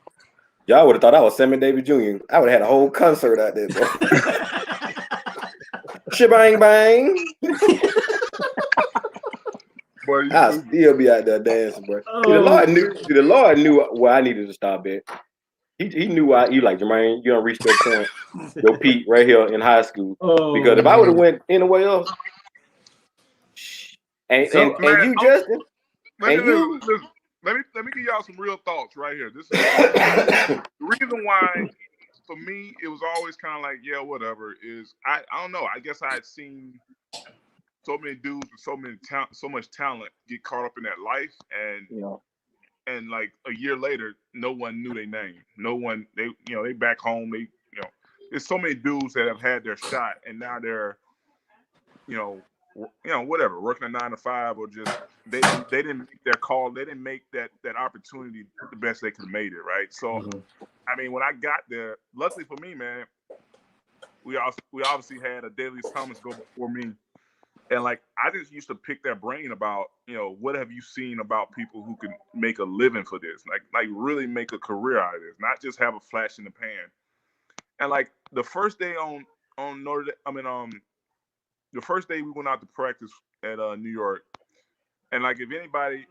Y'all would have thought I was Sammy Davis Jr. I would have had a whole concert out there, bro. Shebang bang. I'll still be out there dancing, bro. See, the Lord knew where I needed to stop at. He knew why. He like, Jermaine, you don't reach that point, your peak right here in high school. Because if I would have went anywhere else, and you, Justin, and you. Let me give y'all some real thoughts right here. This is the reason why, for me, it was always kind of like, yeah, whatever. Is I don't know. I guess I had seen so many dudes with so much talent get caught up in that life, and like a year later, no one knew their name. No one, they back home. There's so many dudes that have had their shot, and now they're, whatever, working a 9 to 5, or just they didn't make their call. They didn't make that opportunity the best they could have made it, right? So, I mean, when I got there, luckily for me, man, we obviously had a Daily Thomas go before me, and like I just used to pick their brain about, what have you seen about people who can make a living for this, like really make a career out of this, not just have a flash in the pan. And like the first day on the first day we went out to practice at New York, and like if anybody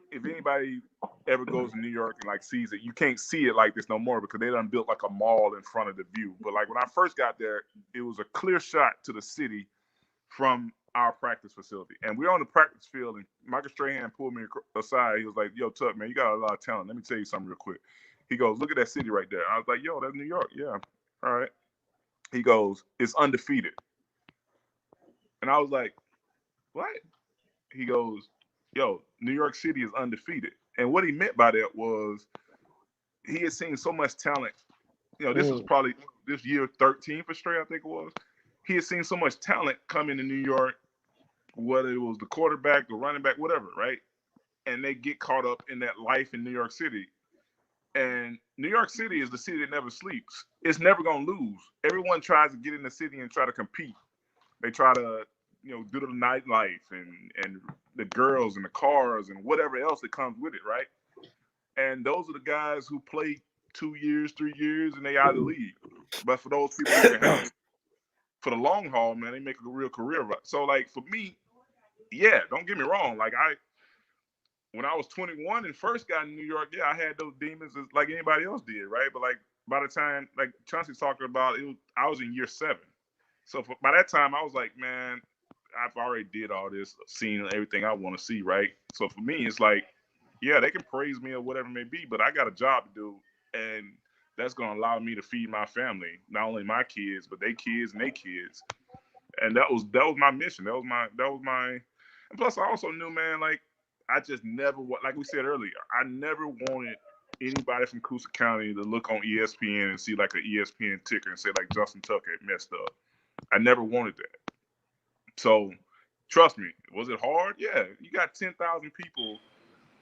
ever goes to New York and like sees it, you can't see it like this no more because they done built like a mall in front of the view. But like when I first got there, it was a clear shot to the city from our practice facility, and we're on the practice field. And Michael Strahan pulled me aside. He was like, "Yo, Tuck, man, you got a lot of talent. Let me tell you something real quick." He goes, "Look at that city right there." I was like, "Yo, that's New York." Yeah, all right. He goes, "It's undefeated." And I was like, what? He goes, yo, New York City is undefeated. And what he meant by that was he had seen so much talent. This was probably this year 13 for straight, I think it was. He had seen so much talent come into New York, whether it was the quarterback, the running back, whatever, right? And they get caught up in that life in New York City. And New York City is the city that never sleeps. It's never going to lose. Everyone tries to get in the city and try to compete. They try to, do the nightlife and the girls and the cars and whatever else that comes with it, right? And those are the guys who play 2 years, 3 years, and they out of the league. But for those people who can help for the long haul, man, they make a real career of it. So, like, for me, yeah, don't get me wrong. Like, when I was 21 and first got in New York, yeah, I had those demons like anybody else did, right? But, like, by the time, like Chauncey's talking about, I was in year 7. So by that time, I was like, man, I've already did all this, seen everything I want to see, right? So for me, it's like, yeah, they can praise me or whatever it may be, but I got a job to do, and that's going to allow me to feed my family, not only my kids, but their kids and their kids. And that was my mission. That was my. And plus, I also knew, man, like I just never, like we said earlier, I never wanted anybody from Coosa County to look on ESPN and see like an ESPN ticker and say like Justin Tucker had messed up. I never wanted that. So, trust me, was it hard? Yeah, you got 10,000 people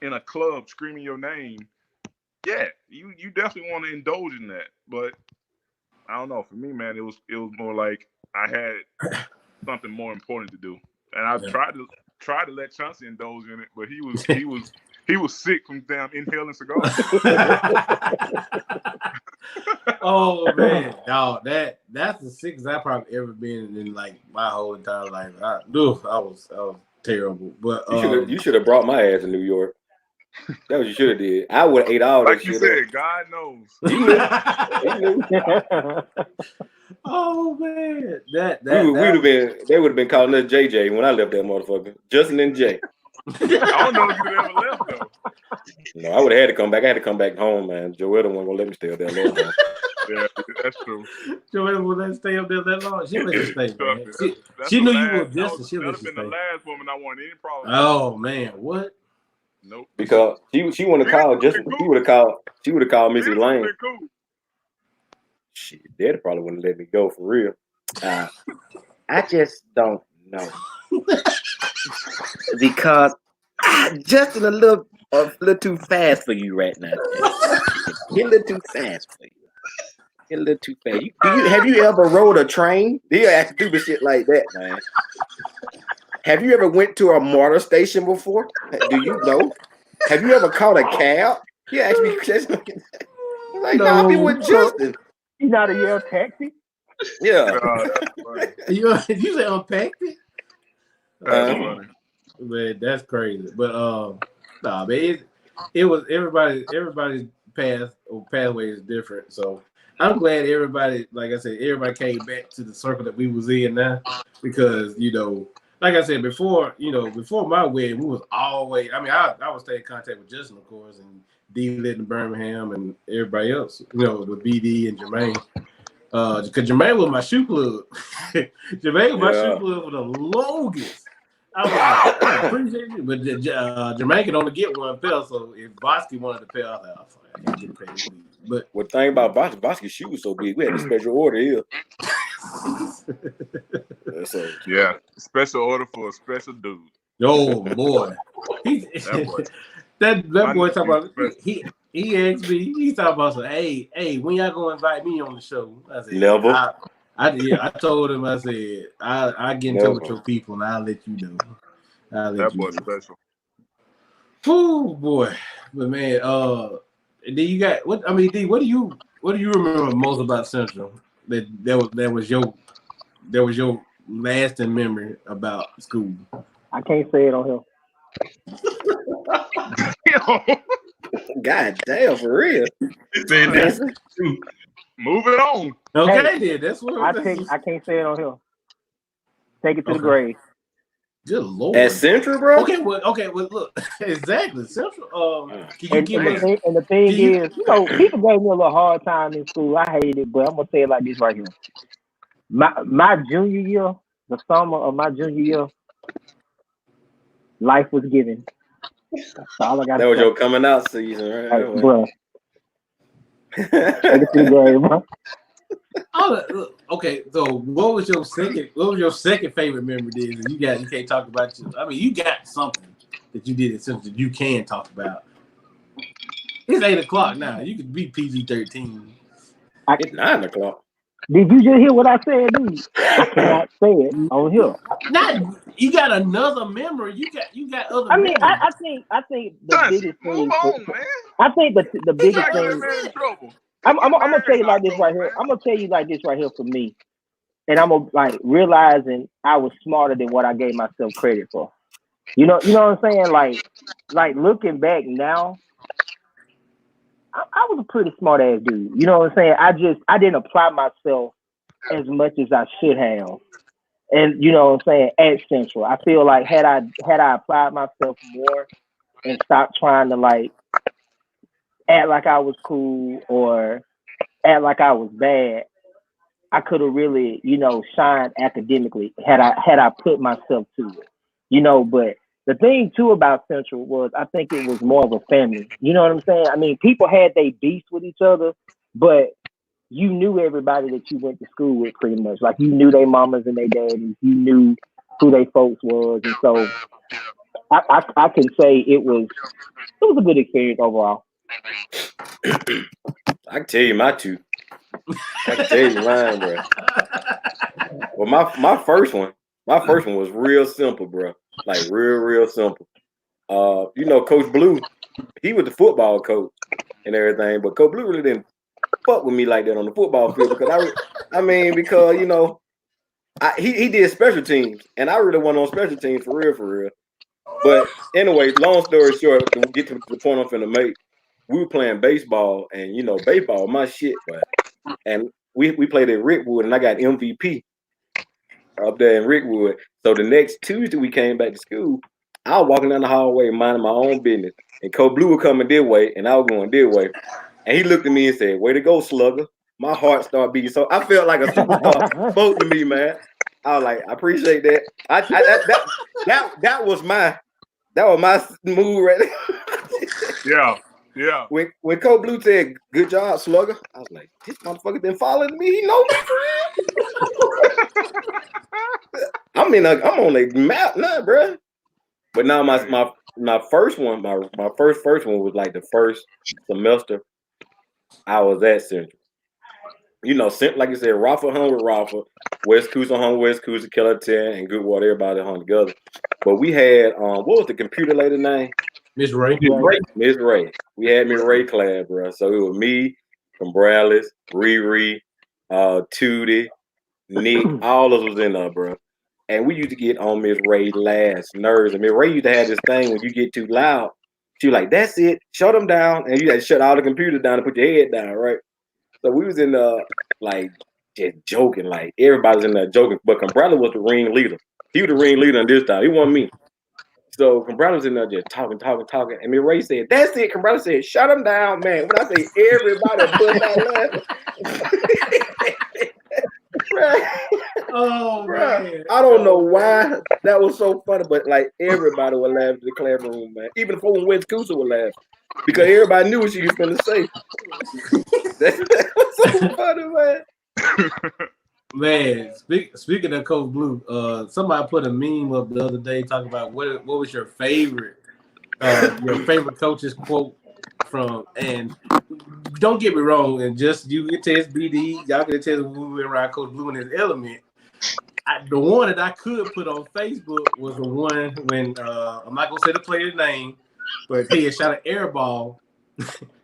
in a club screaming your name. Yeah, you definitely want to indulge in that. But I don't know. For me, man, it was more like I had something more important to do, and I tried to let Chauncey indulge in it, but he was sick from damn inhaling cigars. Oh man, dog, that's the sickest I've probably ever been in like my whole entire life. I was terrible. But you should have brought my ass to New York. That's what you should have did. I would have ate all like that you shit said, up. God knows. He knew. Oh man, they would have been calling us JJ when I left that motherfucker. Justin and Jay. I don't know if you'd ever left though. No, I would have had to come back. I had to come back home, man. Joetta wasn't gonna let me stay up there long. Yeah, that's true. Joetta would let stay up there that long. She let you stay, man. That's She knew you last, were distant. She that let would you have been stay. the last woman I wanted any problem. Oh man, what? Nope. Because she wouldn't have called Justin. She would have called Missy Lane. Cool. Shit, Daddy probably wouldn't let me go for real. I just don't know because Justin a little too fast for you right now. You're a little too fast for you. You're a little too fast. Have you ever rode a train? He'll ask stupid shit like that, man. Have you ever went to a MARTA station before? Do you know? Have you ever caught a cab? He asked me questions like, no, I'll be with Justin. You not a yell taxi? Yeah. You say unpacked it? That's funny. Man, that's crazy. But nah, man, it was everybody's pathway is different. So I'm glad everybody, like I said, everybody came back to the circle that we was in now, because like I said before my wedding, we was always. I mean, I would stay in contact with Justin, of course, and D. Lit in Birmingham, and everybody else, with BD and Jermaine. Because Jermaine was my shoe club. Jermaine was my shoe club for the longest. I was like, I appreciate it, but Jermaine can only get one pair. So if Bosky wanted a pair, I was like, I can't get a pair this week. But the thing about Bosky's shoe was so big, we had a special order here. Yeah, special order for a special dude. Oh boy, that boy talking about he asked me. He talking about some. Hey, when y'all gonna invite me on the show? I said never. I told him. I said I get in touch with your people and I'll let you know. That boy's special. Oh boy, but man, D, you got what? I mean, D, what do you remember most about Central? That was your lasting memory about school. I can't say it on here. God damn, for real. Moving on. Okay, then that's what I can't say it on here. Take it to the grave. Good Lord. At Central, bro? Okay, well, look. Exactly. Central, and the thing is, people gave me a little hard time in school. I hated it, but I'm gonna say it like this right here. My junior year, the summer of my junior year, life was given. That's all I got. That was your coming out season, right? Bro. Take it to the grave, bro. Okay, so what was your second favorite memory? You can't talk about you. I mean, you got something that you did at Central that you can talk about. It's 8:00 now. You could be PG-13. It's 9:00. Did you just hear what I said, dude? I cannot say it on here. You got another memory. You got other. I mean, I think the biggest thing. I think the biggest thing. I'm gonna tell you like this right here. I'm gonna tell you like this right here for me, and I'm gonna realizing I was smarter than what I gave myself credit for. You know what I'm saying? Like looking back now, I was a pretty smart ass dude. You know what I'm saying? I didn't apply myself as much as I should have. And you know what I'm saying, at Central. I feel like had I applied myself more and stopped trying to like act like I was cool or act like I was bad, I could have really, you know, shined academically had I put myself to it. You know, but the thing too about Central was I think it was more of a family. You know what I'm saying? I mean, people had their beefs with each other, but you knew everybody that you went to school with pretty much. Like you knew their mamas and their daddies. You knew who they folks was, and so I can say it was a good experience overall. I can tell you my two. I can tell you mine, bro. Well, my first one was real simple, bro. Like real simple. You know, Coach Blue, he was the football coach and everything, but Coach Blue really didn't fuck with me like that on the football field because because you know, he did special teams and I really wasn't on special teams for real. But anyway, long story short, to get to the point I'm finna make, we were playing baseball and you know, baseball my shit, but and we played at Rickwood and I got MVP up there in Rickwood. So the next Tuesday we came back to school. I was walking down the hallway minding my own business, and Coach Blue was coming this way, and I was going this way. And he looked at me and said, "Way to go, slugger." My heart started beating. So I felt like a superstar spoke to me, man. I was like, I appreciate that. That was my move right there. Yeah. When Coach Blue said, "Good job, slugger," I was like, this motherfucker been following me. He know me for real. I'm on the map now, bro. But now my first one, my first one was like the first semester I was at Central. You know, like you said, Rafa hung with Rafa, West Coosa hung with West Coosa, Keller 10, and Goodwater, everybody hung together. But we had what was the computer lady name? Miss Ray. Miss Ray. We had Miss Ray class, bro. So it was me, Combrales, Riri, Tootie, Nick, all of us was in there, bro. And we used to get on Miss Ray's last nerves. And Miss Ray used to have this thing when you get too loud, she was like, "That's it, shut them down." And you had to shut all the computers down and put your head down, right? So we was in like just joking, like everybody was in there joking. But Combrella was the ring leader. He was the ring leader in this time. He wasn't me. So Combrella was in there just talking. And Miss Ray said, "That's it." Combrella said, "Shut them down, man." When I say everybody put out laughing. Oh man! I don't know why that was so funny, but like everybody would laugh in the classroom, man. Even before when West Coosa would laugh because everybody knew what she was gonna say. That was so funny, man. Man, speaking of Coach Blue, somebody put a meme up the other day talking about what was your favorite coach's quote from, and don't get me wrong, and just you can test BD, y'all can test when we went around Coach Blue in his element. The one that I could put on Facebook was the one when I'm not gonna say the player's name, but he had shot an air ball.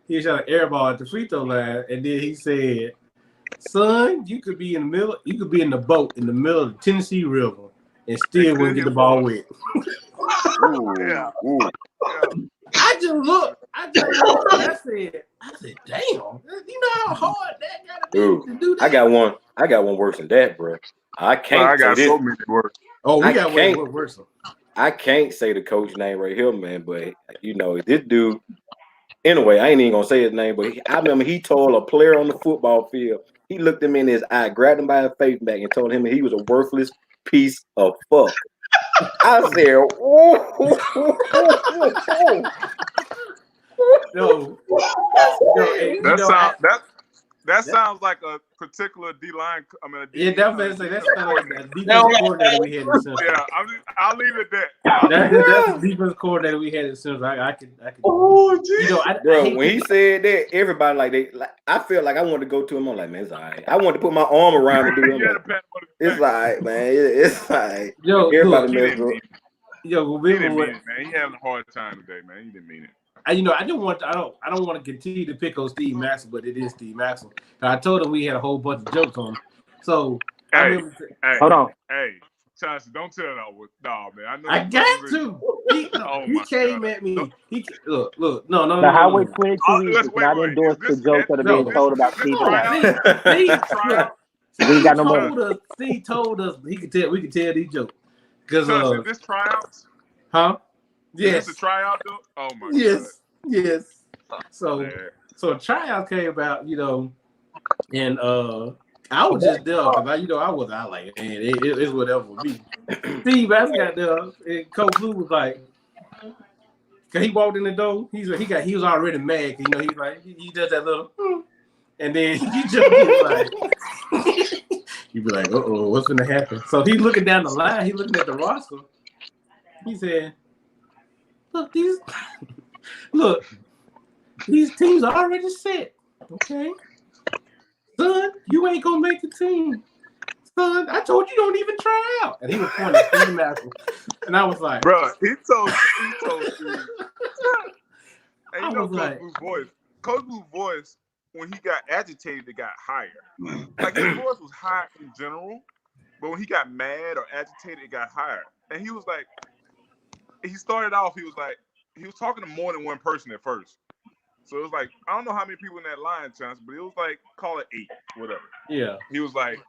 He had shot an air ball at the free throw line, and then he said, "Son, you could be in the boat in the middle of the Tennessee River and still wouldn't get the ball wet." Ooh. I just looked and I said, "Damn, you know how hard that gotta be to do that." I got one worse than that, bro. I got so many worse. Oh, we got one worse. I can't say the coach name right here, man, but you know, this dude, anyway, I ain't even gonna say his name, but I remember he told a player on the football field, he looked him in his eye, grabbed him by his face back, and told him he was a worthless piece of fuck. I said, That sounds like a particular D-line. Definitely say that's kind of like the defense coordinator we had in Central. Yeah, I'll leave it at that. That's the defense coordinator we had in Central. I can. Oh, geez. You know, when he said that, everybody I felt like I wanted to go to him. I'm like, man, it's all right. I wanted to put my arm around him and do him. It's all right, man. It's all right. Yo, everybody messed up. Yo, he didn't mean it, man. He having a hard time today, man. He didn't mean it. I don't want to continue to pick on Steve Maxwell, but it is Steve Maxwell. I told him we had a whole bunch of jokes on him. So hold on. Hey, Chauncey, don't tell that. Man. I know. I got to. He came at me. Look. No. The Highway 22 is not endorsed the jokes that are being told about Steve Maxwell. Please. We got no money. Steve told us we could tell these jokes. Cause is this tryouts? Huh? Yes. Is this a tryout though? Oh my god. Yes. So tryout came out, and I was just there because I was like, man, it's whatever for me. Steve Bass got there, and Coach Blue was like, cause he walked in the door, he was already mad. He's like, he does that little, and then you just get like, you be like, what's gonna happen? So he's looking down the line, he's looking at the roster. He said, look, these teams are already set. Okay. Son, you ain't gonna make the team. Son, I told you don't even try out. And he was pointing at Steve Matthews. And I was like, bro, he told Steve. And you know Coach Blue's voice, when he got agitated, it got higher. Like his voice was high in general, but when he got mad or agitated, it got higher. And he was like, he started off, he was talking to more than one person at first. So it was like, I don't know how many people in that line, Chance, but it was like, call it 8, whatever. Yeah. He was like,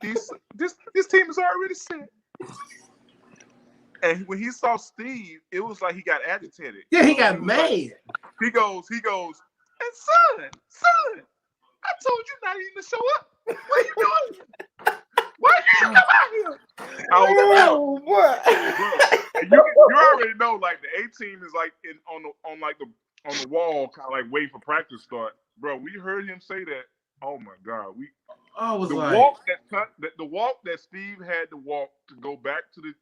this team is already set. And when he saw Steve, it was like he got agitated. Yeah, he got mad. Like, he goes, and son, I told you not even to show up. What are you doing? Why you come out here? You already know, like the A team is like on the wall, kind of like waiting for practice to start, bro. We heard him say that. Oh my god, the walk that Steve had to walk to go back to the.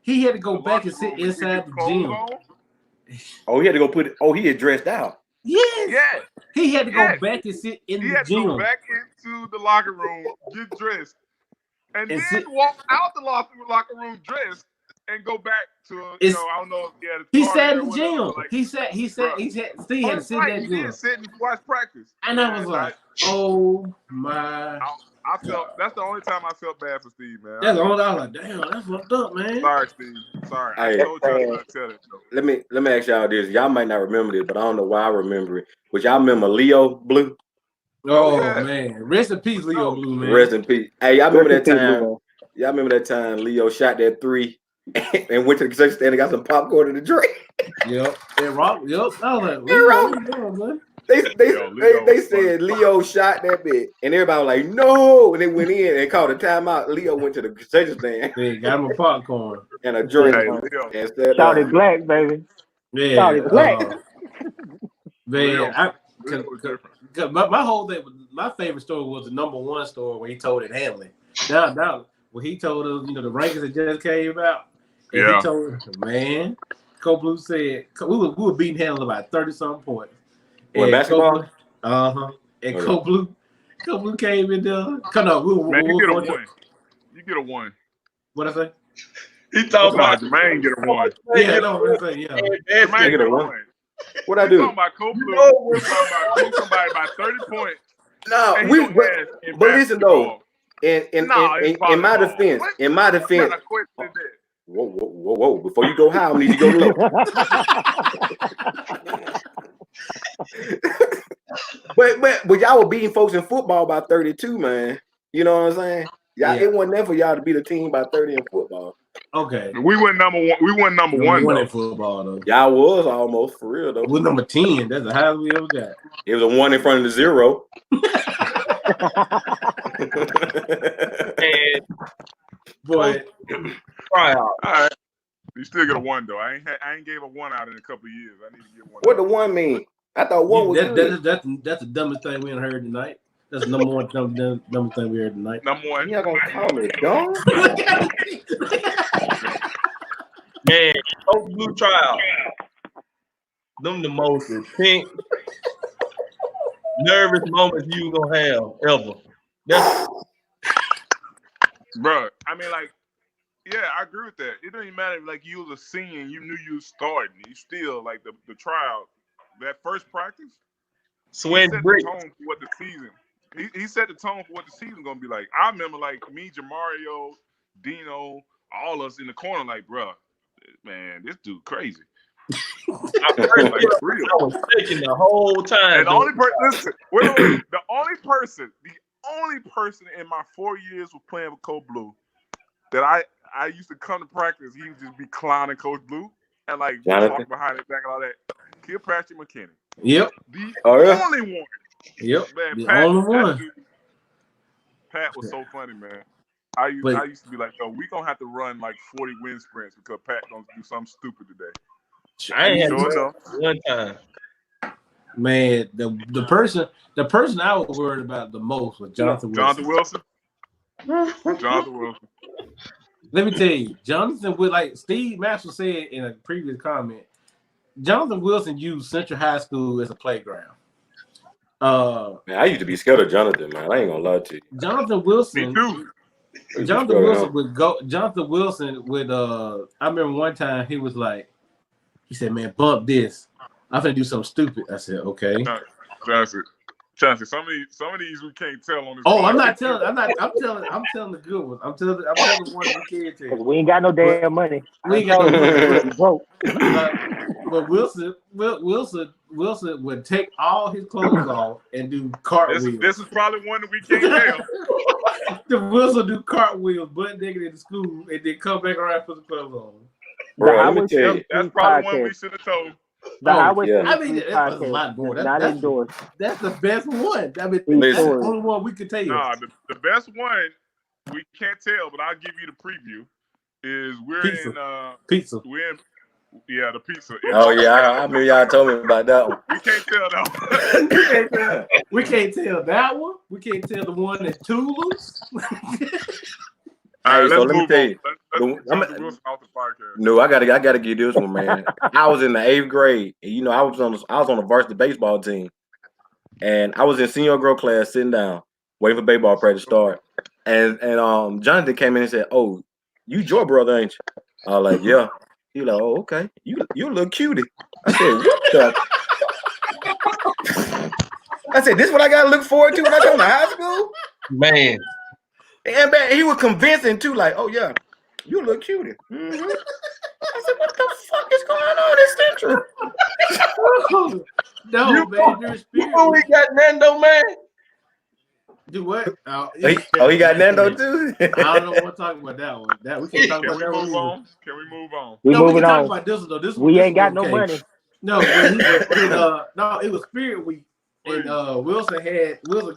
He had to go back and sit inside the gym. Oh, he had to go put it. Oh, he had dressed out. Yes. Yeah. He had to go back and sit in the gym. He had to go back into the locker room, get dressed, and then walk out the locker room dressed and go back to I don't know if he sat in the gym. He said Steve had to sit in that gym. He did sit and watch practice. And I was like, oh my. I felt that's the only time I felt bad for Steve, man. That's the only time I was like, damn, that's fucked up, man. Sorry, Steve. Sorry. I told you not to tell it. Let me ask y'all this. Y'all might not remember this, but I don't know why I remember it. But y'all remember Leo Blue? Oh man. Rest in peace, Leo Blue, man. Rest in peace. Hey, y'all remember that time? Y'all remember that time Leo shot that 3 and went to the concession stand and got some popcorn to drink? Yep. And Rock. Yep. I was like, Leo, They said Leo shot that bit, and everybody was like, "No!" And they went in and called a timeout. Leo went to the concession stand. They got him a popcorn and a drink. Shouted black, baby. Yeah, shouted black. Man, my whole thing, my favorite story was the #1 story where he told it Hanley. Now, when he told us, the rankings that just came out, and he told us, man, Coach Blue said we were beating Hanley by 30-something points. What, basketball? And Coach Blue came in there. Come on, you get a 1. You get a 1. What I say? He talking about Jermaine get a 1. Yeah, no, I'm saying, yeah. Jermaine get a 1. What I do? Talking about Coach Blue. We're talking about somebody by 30 points. No, but listen though. In my defense, whoa! Before you go high, I need you to go low. but y'all were beating folks in football by 32, man. You know what I'm saying? It wasn't there for y'all to beat a team by 30 in football. Okay. We went number 1. We went number 1 in football though. Y'all was almost for real though. We're number 10. That's the highest we ever got. It was a 1 in front of the 0. And boy, try out. All right. You still get a 1 though. I ain't gave a 1 out in a couple of years. I need to get 1. What the 1 mean? I thought 1 was good. That's the dumbest thing we heard tonight. That's the #1 dumbest thing we heard tonight. Number 1. You're gonna call me dumb? Man, Coach Blue tryout. Them the most intense, nervous moments you gonna have ever. That's bro. I mean, like, yeah, I agree with that. It doesn't even matter if like you was a senior, you knew you was starting. You still like the tryout, that first practice. Sweat set break. the tone for what the season. He set the tone for what the season's gonna be like. I remember like me, Jamario, Dino, all us in the corner, like, bro, man, this dude crazy. I was thinking the whole time. And the only person, the only person, only person in my 4 years of playing with Coach Blue that I used to come to practice. He would just be clowning Coach Blue and like talk behind his back and all that. Kilpatrick McKinney. Yep. The only one. Yep. Man, the Pat, only one. Pat was so funny, man. I used to be like, yo, we gonna have to run like 40 wind sprints because Pat gonna do something stupid today. I ain't had one time. Man, the person I was worried about the most was Jonathan Wilson. Jonathan Wilson. Let me tell you, Jonathan, like Steve Maxwell said in a previous comment, Jonathan Wilson used Central High School as a playground. Man, I used to be scared of Jonathan, man. I ain't gonna lie to you. Jonathan Wilson. Me too. Jonathan Wilson would go. Jonathan Wilson would. I remember one time he was like, he said, "Man, bump this. I'm gonna do something stupid." I said, "Okay." Chauncey, some of these we can't tell on this. Oh, I'm not telling. I'm telling the good ones. I'm telling the ones we can't tell. We ain't got no damn money. We ain't got no money. Broke. But Wilson would take all his clothes off and do cartwheels. This is probably one that we can't tell. The Wilson do cartwheels, butt naked in the school, and then come back around and put the clothes on. Bro, let me tell you. That's probably one we should have told. I mean, that's a lot more. That's indoors. That's the best one. I mean, that's the only one we could tell you. Nah, the best one we can't tell, but I'll give you the preview. Is we're pizza. In pizza. We're in the pizza. Oh yeah, I remember y'all told me about that one. We can't tell that one. We can't tell that one. We can't tell the one at Tula's. All right, so let me tell you. Let's off the podcast. No, I gotta get this one, man. I was in the 8th grade, and I was on the varsity baseball team, and I was in senior girl class, sitting down, waiting for baseball practice to start, and Jonathan came in and said, "Oh, you Joy brother, ain't you?" I was like, "Yeah." He like, "Oh, okay. You a little cutie." I said, "What the?" I said, "This is what I gotta look forward to when I come to high school?" Man. And man, he was convincing too, like, "Oh yeah, you a little cutie." Mm-hmm. I said, "What the fuck is going on in Central?" No, man, you only got Nando, man. Do what? He got Nando too. I don't know what talking about that one. We can't talk about that one. Can we move on? We moving on. Talk about this one though. This we one, ain't got no money. No, it was Spirit Week. And Wilson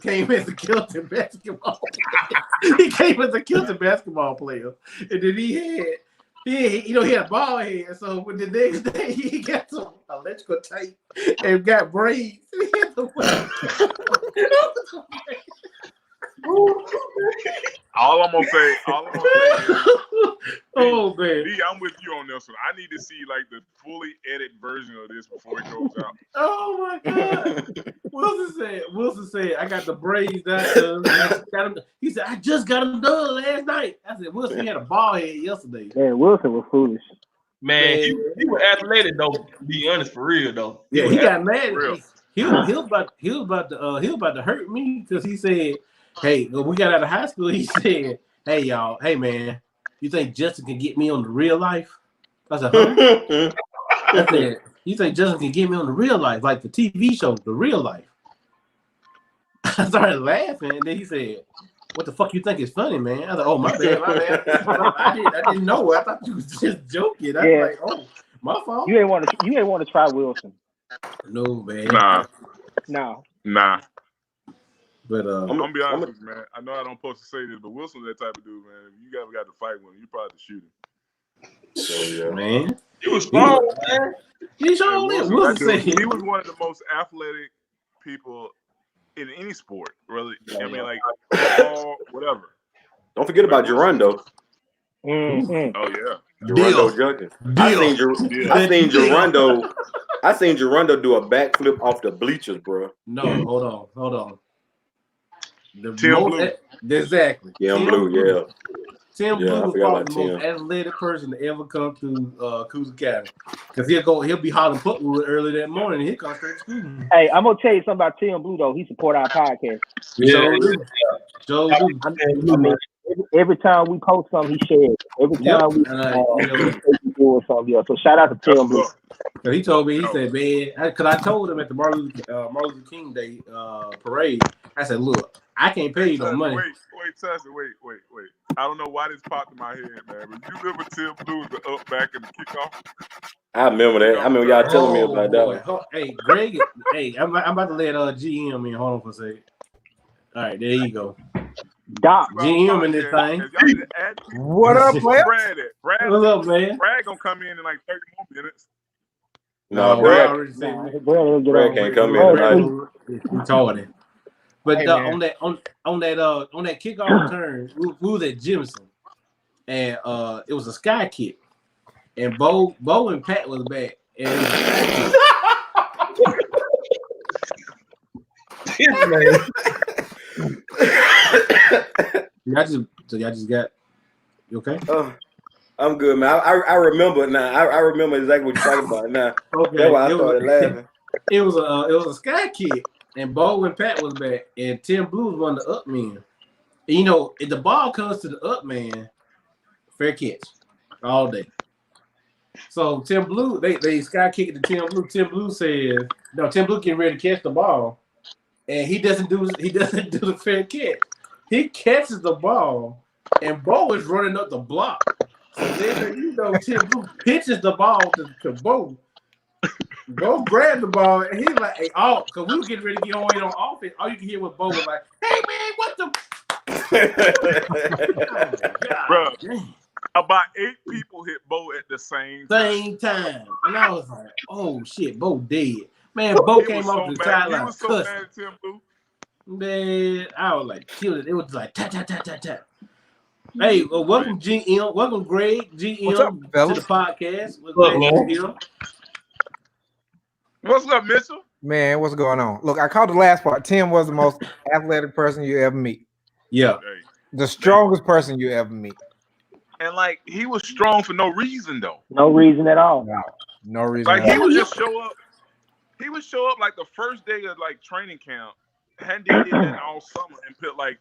came as a Kilton basketball player. He came as a Kilton basketball player. And then he had a ball head. So when the next day he got some electrical tape and got braids. He had to All I'm gonna say is, oh man, D, I'm with you on this one. I need to see like the fully edited version of this before it goes out. Oh my god! Wilson said, I got the braids done. He said, I just got them done last night. I said, Wilson had a ball head yesterday. Man, Wilson was foolish. Man, he was athletic though. To be honest, for real though. Yeah, he got mad. He was about to hurt me because he said, "Hey, when we got out of high school," he said, "Hey y'all, hey man, you think Justin can get me on the real life?" I said, "Huh?" I said, "You think Justin can get me on the real life, like the TV show, the real life?" I started laughing, and then he said, "What the fuck you think is funny, man?" I was like, "Oh my bad. I didn't know. I thought you was just joking." I was like, "Oh, my fault." You ain't want to try Wilson. No, man. Nah. But I'm gonna be honest with you, man. I know I don't supposed to say this, but Wilson's that type of dude, man. If you ever got to fight with him, you probably shoot him. So yeah, man. He was strong, man. He was one of the most athletic people in any sport, really. I mean, like whatever. Don't forget about Gerundo. Mm-hmm. Oh yeah. Gerundo Junkin. I seen Gerundo do a backflip off the bleachers, bro. No, hold on. Tim Blue. Exactly. Tim Blue, yeah. Tim Blue was probably the most athletic person to ever come through Coosa County. Because he'll be hollering Putwood early that morning and he'll come straight to school. Hey, I'm gonna tell you something about Tim Blue though. He support our podcast. Joe. Every time we post something, he shares. Every time we do something, yeah. So shout out to Tim Blue. So he told me, he said, man, because I told him at the Martin Luther King Day parade, I said, look, I can't pay you no money. Wait. I don't know why this popped in my head, man. But you remember Tim Blues the up back in the kickoff? I remember that. I remember y'all telling me about that one. Hey, Greg, I'm about to let GM in. Hold on for a second. All right, there you go. Doc. GM in this thing. What up, player? Brad, what's up, man? Brad gonna come in like 30 more minutes. No, Brad can't come in. Retarded. But hey, on that kickoff return, we was at Jimson, and it was a sky kick, and Bo and Pat was back, and it was a sky kick. Y'all just got you okay? I'm good, man. I remember now. I remember exactly what you're talking about now. Okay. That's why I started laughing. It was a sky kick, and Bo and Pat was back, and Tim Blue was one of the up men. And, you know, if the ball comes to the up man, fair catch all day. So Tim Blue, they sky kick it to Tim Blue. Tim Blue says, no, Tim Blue getting ready to catch the ball, and he doesn't do the fair catch. He catches the ball, and Bo is running up the block. So then, you know, Tim Blue pitches the ball to Bo. Bo grabbed the ball, and he's like, hey, because we were getting ready to get on offense. All you can hear was Bo was like, hey, man, what the? Bro, about 8 people hit Bo at the same time. And I was like, oh, shit, Bo dead. Man, Bo came off the sideline. He was so mad at Tim Blue. Man, I was like, killed it. It was like, tap, tap, tap, tap, tap. Hey, well, welcome, GM. Welcome, Greg, GM, up, to the podcast. What's up, Mitchell? Man, what's going on? Look, I caught the last part. Tim was the most athletic person you ever meet. Yeah. The strongest person you ever meet. And, like, he was strong for no reason, though. No reason at all. No reason like, at all. He would just show up. He would show up, like, the first day of, like, training camp. And they did that all summer and put, like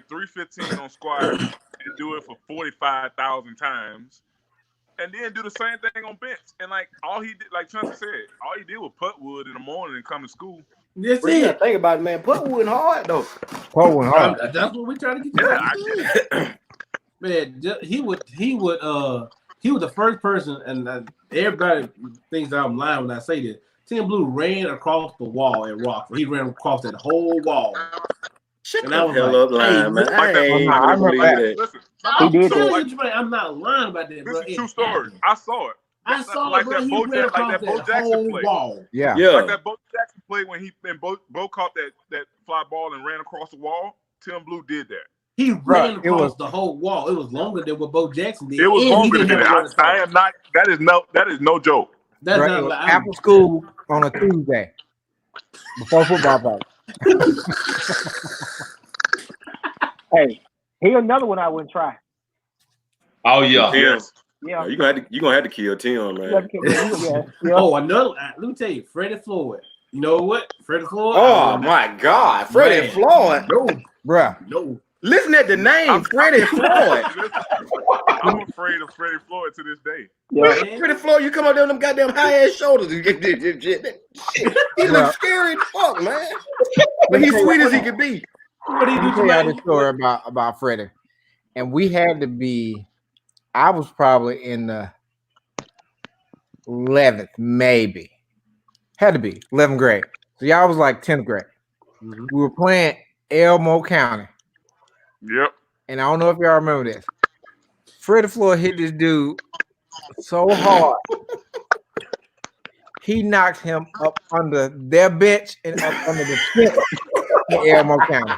315 on squat and do it for 45,000 times, and then do the same thing on bench. And like all he did, like Chauncey said, all he did was putt wood in the morning and come to school. That's it. You gotta think about it, man. Putt wood hard though. Putt wood hard. That's what we trying to get to. Man, he was the first person, and everybody thinks that I'm lying when I say this. Tim Blue ran across the wall at Rockford. He ran across that whole wall. Shut the hell up, lying, man. I remember that. Listen, he did I'm not lying about that, bro. This is true story. I saw it. I saw like it, bro. That Bo Jackson play. Wall. Yeah. Like that Bo Jackson play when Bo caught that fly ball and ran across the wall. Tim Blue did that. He ran across the whole wall. It was longer than what Bo Jackson did. It was longer than that. I am not. That is no joke. That's not like after school on a Tuesday before football practice. Hey, here's another one I wouldn't try. Oh yeah. Yes. Yeah. You're gonna have to kill Tim, man. Yeah. Oh, another. Let me tell you, Freddie Floyd. You know what? Freddie Floyd. Oh my God, Freddie Floyd. No, bruh. No. Listen at the name, Freddie Floyd. I'm afraid of Freddie Floyd to this day. Yeah. Freddie Floyd, you come up there with them goddamn high ass shoulders. He looks scary as fuck, man. But he's sweet as he could be. What do you do? Tell you the story about Freddie, and we had to be. I was probably in the 11th, maybe. Had to be 11th grade. So y'all was like 10th grade. Mm-hmm. We were playing Elmo County. Yep. And I don't know if y'all remember this. Freddie Floyd hit this dude so hard. He knocked him up under their bench and up under the fence in Elmo County.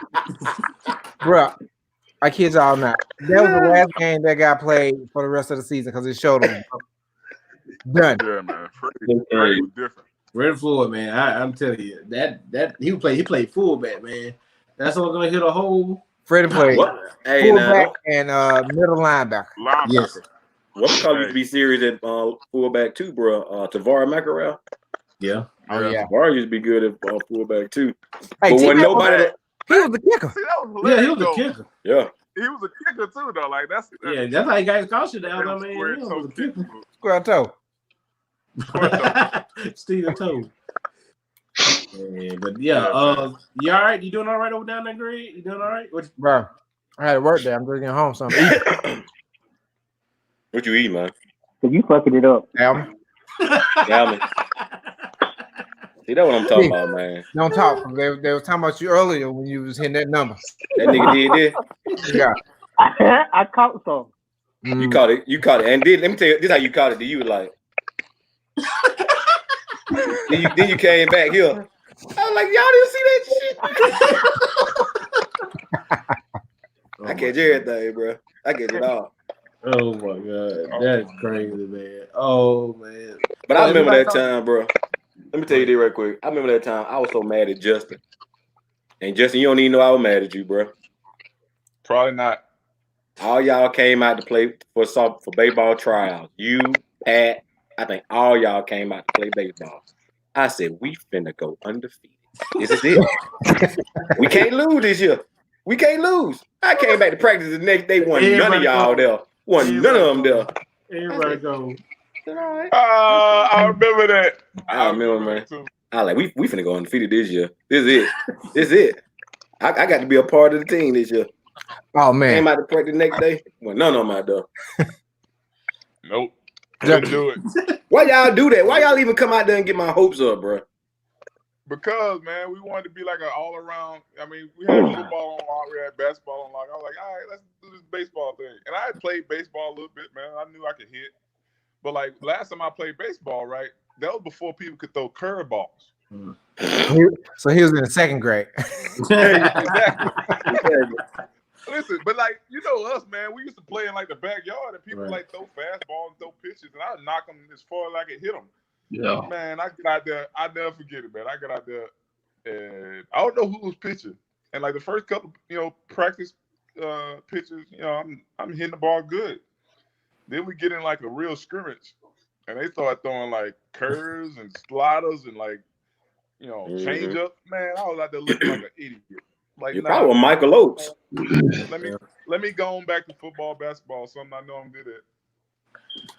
Bruh, I kid y'all not. That was the last game that got played for the rest of the season because it showed him. Done. Yeah, man. Freddie was different. Freddie Floyd, man. I'm telling you, that he played fullback, man. That's all gonna hit a hole. Freddie played fullback and middle linebacker. Yes. What used to be serious at fullback too, bro? Tavar Mackerel. Yeah. Oh yeah. Tavar used to be good at fullback too. Hey, but when nobody, he was the kicker. See, that was hilarious, he was the kicker. Yeah. He was a kicker too, though. Like that's how you guys caught you down, man. Square toe. Square toe. Steel toe. Yeah, but yeah, you all right? You doing all right over down there, Greg? You doing all right? Bro, I had to work there. I'm just getting home. Something. What you eat, man? You fucking it up. Alvin. See, that's what I'm talking about, man. Don't talk. They were talking about you earlier when you was hitting that number. That nigga did this. Yeah. I caught some. You caught it. And then let me tell you, this is how you caught it. You were like, then you came back here. I was like, y'all didn't see that shit. I catch everything, bro. I catch it all. Oh my god, that's crazy, man. Oh man. But I remember that time, bro. Let me tell you this real quick. I remember that time I was so mad at Justin. And Justin, you don't even know I was mad at you, bro. Probably not. All y'all came out to play for baseball tryouts. You, Pat, I think all y'all came out to play baseball. I said, we finna go undefeated. This is it. We can't lose this year. We can't lose. I came back to practice the next day. Wasn't none of y'all there. Wasn't none of them there. Everybody go. I remember that. I remember, man. I like we finna go undefeated this year. This is it. This is it. I got to be a part of the team this year. Oh man. Came out to practice the next day. Well, none of them out there. Nope. Couldn't do it. Why y'all do that? Why y'all even come out there and get my hopes up, bro? Because, man, we wanted to be like an all-around. I mean, we had football on lock, we had basketball on lock. I was like, all right, let's do this baseball thing. And I had played baseball a little bit, man. I knew I could hit. But, like, last time I played baseball, right, that was before people could throw curveballs. So he was in the second grade. Exactly. Listen, but like, you know us, man, we used to play in like the backyard and people like throw fastballs and throw pitches and I'd knock them as far as I could hit them. Yeah. Man, I get out there, I never forget it, man. I get out there and I don't know who was pitching. And like the first couple, practice pitches, I'm hitting the ball good. Then we get in like a real scrimmage and they start throwing like curves and sliders and like, change up. Man, I was out there looking like an idiot. Like, you're probably Michael Oates. Let me go on back to football, basketball, something I know I'm good at.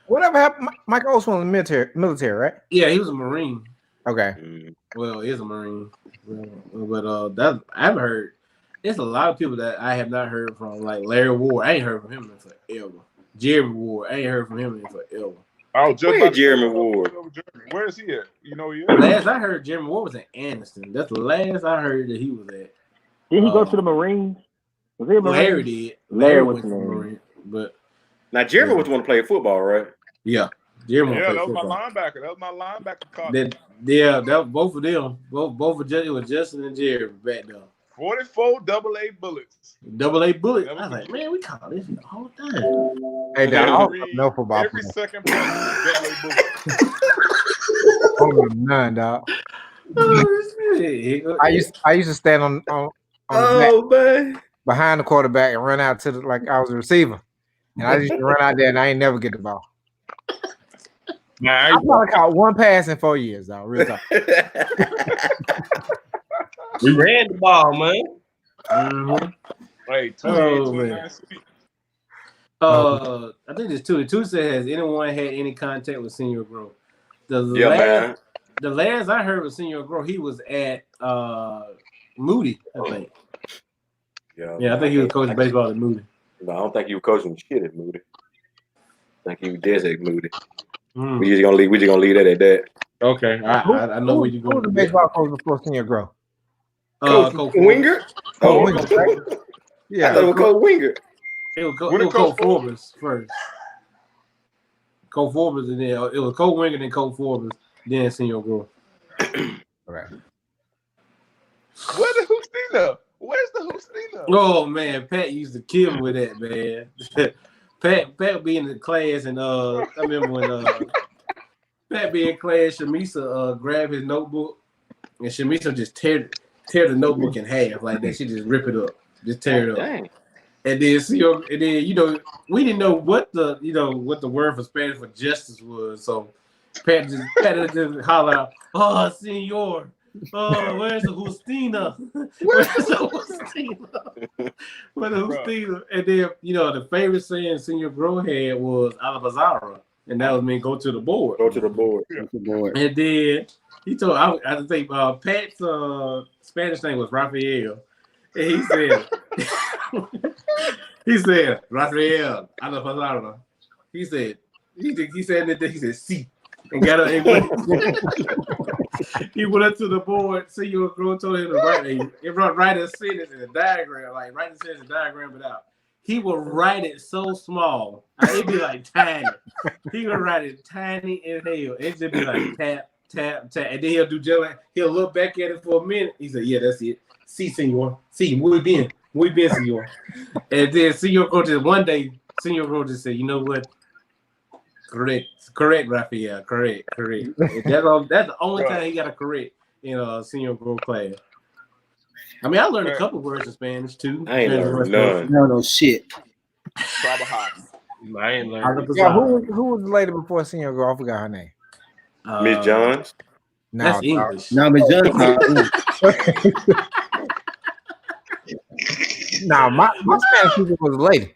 Whatever happened? Michael Oates was in the military, right? Yeah, he was a Marine. Okay. Well, he is a Marine. But that I've heard. There's a lot of people that I have not heard from, like Larry Ward. I ain't heard from him in forever. Jeremy Ward. I ain't heard from him in forever. Oh, just Jeremy Ward. Where is he at? You know he is. Last I heard, Jeremy Ward was at Anderson. That's the last I heard that he was at. Did he go to the Marines? Was he a Marine? Larry did. Larry was the Marine. But now Jeremy was the one to play football, right? Yeah. Jeremy that was my linebacker. That was my linebacker coach. That was both of them. Both of it was Justin and Jeremy back there. 44 AA bullets. AA bullets. I was like, man, we call this all the time. Hey, no football. Every second play, AA bullets. Oh, none, dog. I used to stand on the back behind the quarterback and run out to like I was a receiver, and I used to run out there and I ain't never get the ball. I probably caught one pass in 4 years, though. Real talk. We ran the ball, man. Mm-hmm. Wait, I think it's two said, has anyone had any contact with Senior Grove? The last I heard with Senior Grove, he was at Moody, I think. Yeah, I think he was coaching baseball at Moody. No, I don't think he was coaching shit at Moody. I think he was just at Moody. We just gonna leave that at that. Okay, I know where you going. Who was the baseball coach before Senior Grove? Coach Winger. Winger, right? Yeah, I thought it was Coach Winger. It was Coach Forbes first. Coach Forbes, and then it was Coach Winger, then Coach Forbes, then Senior Grove. Right. Where's the Hoostina? Oh man, Pat used to kill me with that, man. Pat be in the class, and I remember when Pat be in class, Shamisa grabbed his notebook, and Shamisa just tear the notebook in half like that. She just rip it up, just tear it up. Dang. And then we didn't know what the word for Spanish for justice was, so Pat just holler out, "Oh, senor. Oh, where's the Hoostina? Where's the Hoostina? Where's the Hoostina?" And then, the favorite saying Senior Grove had was Alabazara. and that was me go to the board. Go to the board. And then he told I think Pat's Spanish name was Rafael, and he said Rafael, I don't know. He said see, and got up. He went up to the board. Senor Grow told him to write a sentence in a diagram, like write a sentence in a diagram, but out. He would write it so small, it'd be like tiny. He would write it tiny in hell. It'd just be like tap, tap, tap, and then he'll do just like he'll look back at it for a minute. He said, "Yeah, that's it. See, senor. See, muy bien, senor." And then Senor Grow just one day, Senor Grow just said, "You know what? Correct, Raphael. Correct. And that's the only time he got a correct in Senor Grow class. I mean, I learned a couple words in Spanish too. I ain't learned none. No shit. Trabajas. I ain't learned. Yeah, who was the lady before Senior Girl? I forgot her name. Miss Johns. That's English. No, Miss Johns. No, my Spanish teacher was a lady.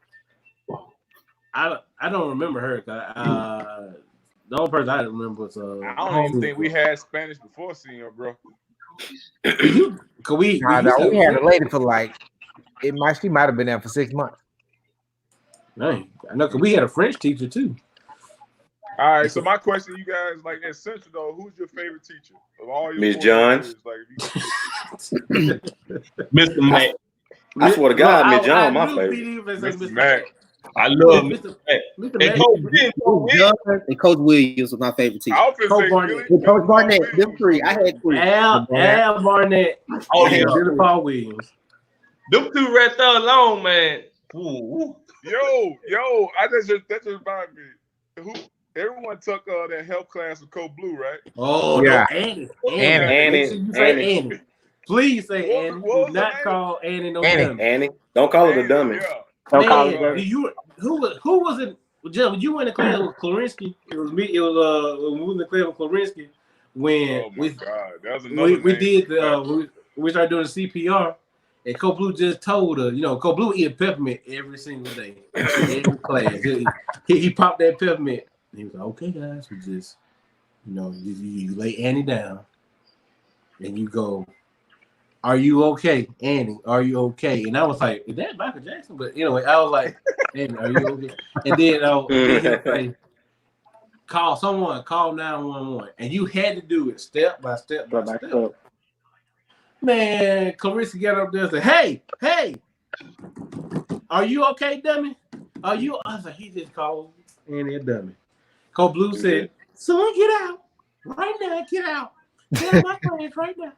I don't remember her. The only person I remember was I don't even think we had Spanish before Senor, bro. we had a lady for like she might have been there for 6 months. Dang, I know because we had a French teacher too. All right, so my question, you guys, like at Central though, who's your favorite teacher of all your Miss Johns? Like, Mr. Mac. I swear to God, Miss John, my favorite. Mr. Mac. I love Mr. Mac. And Coach Williams was my favorite teacher. Coach Barnett. Coach Barnett, them three. I had three. Al Barnett. Oh yeah, Paul Williams. Them two right there alone, man. Ooh. Yo, that just reminded me. Everyone took that health class with Coach Blue, right? Oh yeah, no, Annie. Please say Annie. Do not call Annie no dummy. Annie, don't call her the dummy. Yeah. Don't call her dummy. Who was it? Jim, you went to class with Klarinsky. It was me. It was when we went to class with Klarinsky when we did we started doing the CPR. And Coach Blue just told her, Coach Blue eat peppermint every single day, every class. He popped that peppermint. He was like, "Okay, guys, we just, you lay Annie down, and you go, are you okay, Annie? Are you okay?" And I was like, "Is that Michael Jackson?" But anyway, I was like, "Annie, are you okay?" And then he'll say, call 911, and you had to do it step by step by step. Man, Clarissa got up there and said, hey, are you okay, dummy? Are you? I was like, he just called Annie a dummy. Coach Blue said, "Son, get out. Right now, get out. Get out of my class right now."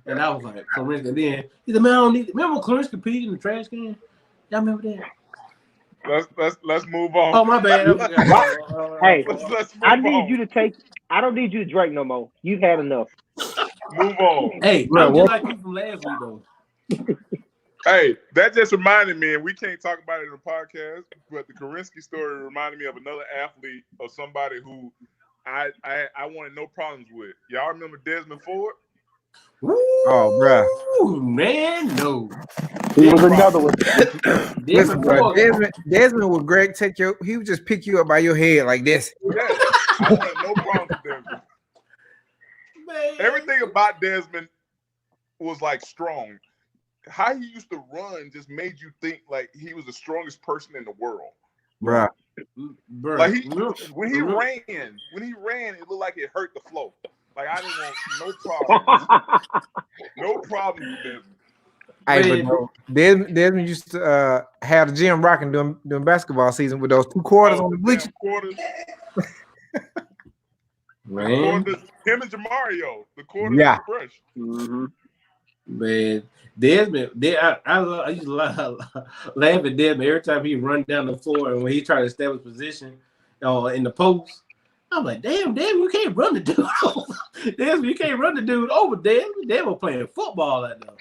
And I was like, Clarissa, then he said, "Man, I don't need it." Remember when Clarissa competed in the trash can? Y'all remember that? Let's move on. Oh, my bad. Hey, let's I need you to take. I don't need you to drink no more. You've had enough. Move on. Hey, I'm just like you from last week, though. Hey, that just reminded me, and we can't talk about it in the podcast, but the Karinsky story reminded me of another athlete or somebody who I wanted no problems with. Y'all remember Desmond Ford? Oh, bruh. Man, no. He was another one. Listen, bro, Desmond would Greg he would just pick you up by your head like this. Yeah, I wanted no problems with Desmond. Man. Everything about Desmond was like strong. How he used to run just made you think like he was the strongest person in the world. Bruh. Like when he ran, it looked like it hurt the flow. Like I didn't want no problems. No problems with Desmond. Hey, but no, Desmond used to have the gym rocking during basketball season with those 2 quarters on the bleachers. Man. Him and Jamario, the quarters fresh. Mm-hmm. Man, Desmond, I used to laugh at Desmond every time he run down the floor and when he tried to establish position in the post. I'm like, damn, you can't run the dude over. Desmond, you can't run the dude over, Desmond. They were playing football that day.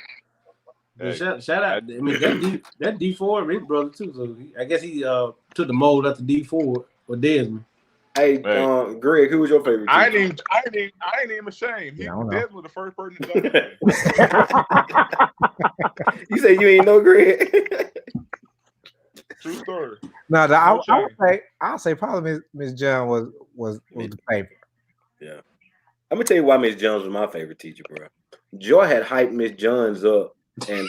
Hey, shout out. I mean, that D4 his brother too. So I guess he took the mold out the D4 for Desmond. Hey, Greg, who was your favorite teacher? I ain't even ashamed. Desmond was the first person to do that. You say you ain't know Greg? True story. No, I'll say probably Miss John was the favorite. Yeah. I'm gonna tell you why Miss Jones was my favorite teacher, bro. Joy had hyped Miss Jones up, and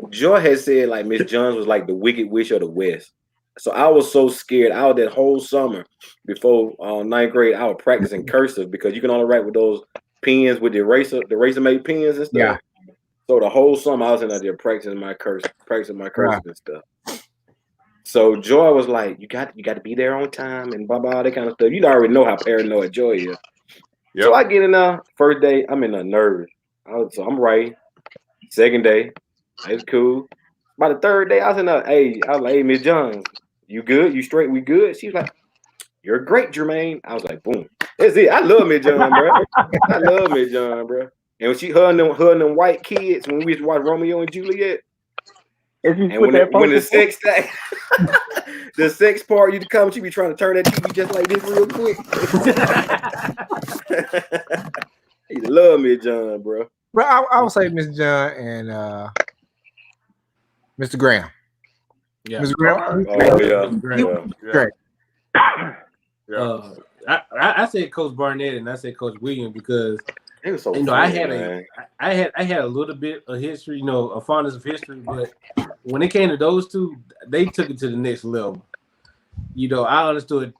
Joy had said like Miss Jones was like the Wicked Witch of the West. So I was so scared. I was that whole summer before ninth grade. I was practicing cursive because you can only write with those pens with the eraser made pens and stuff. Yeah. So the whole summer I was in there practicing my cursive and stuff. So Joy was like, "You got to be there on time and blah blah that kind of stuff." You already know how paranoid Joy is. Yep. So I get in there first day. I'm in a nervous. So I'm writing. Second day, it's cool. By the third day, I was like, "Hey, Miss Jones, you good? You straight? We good?" She was like, "You're great, Jermaine." I was like, "Boom, that's it." I love Miss John, bro. I love Miss John, bro. And when her and them white kids, when we used to watch Romeo and Juliet, and when the sex thing, the sex part, you come, she be trying to turn that TV just like this real quick. You love Miss John, bro. But I would say Miss John and Mr. Graham. Yeah, Mr. Graham. Great. I said Coach Barnett and I said Coach Williams because it was so funny, I had a little bit of history, a fondness of history, but when it came to those two, they took it to the next level. I understood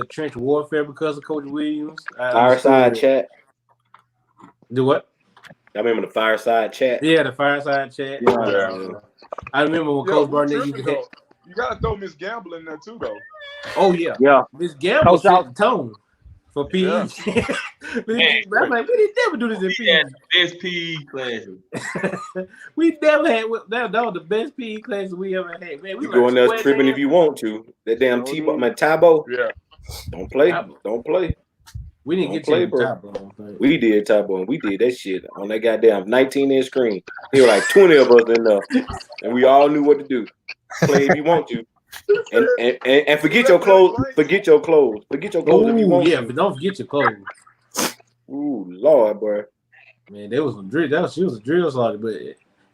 trench warfare because of Coach Williams. Fireside chat. Do what? I remember the fireside chat. Yeah, the fireside chat. Yeah. I remember when Coach Barnett used to hit. You gotta throw Miss Gamble in there too, though. Oh yeah. Miss Gamble set the tone for PE. Yeah. I'm like, we didn't never do this in PE. Best PE classes. We never had that was the best PE classes we ever had. Man, we go in there tripping if you want to. That damn Tybo. Yeah. Don't play. Don't play. We didn't get you Tybo. We did Tybo. We did that shit on that goddamn 19-inch screen. There were like 20 of us in there, and we all knew what to do. Play if you want to. And forget your clothes. Forget your clothes. Forget your clothes if you want to. Yeah, but don't forget your clothes. Ooh, Lord, bro. Man, there was some drill. She was a drill sergeant, but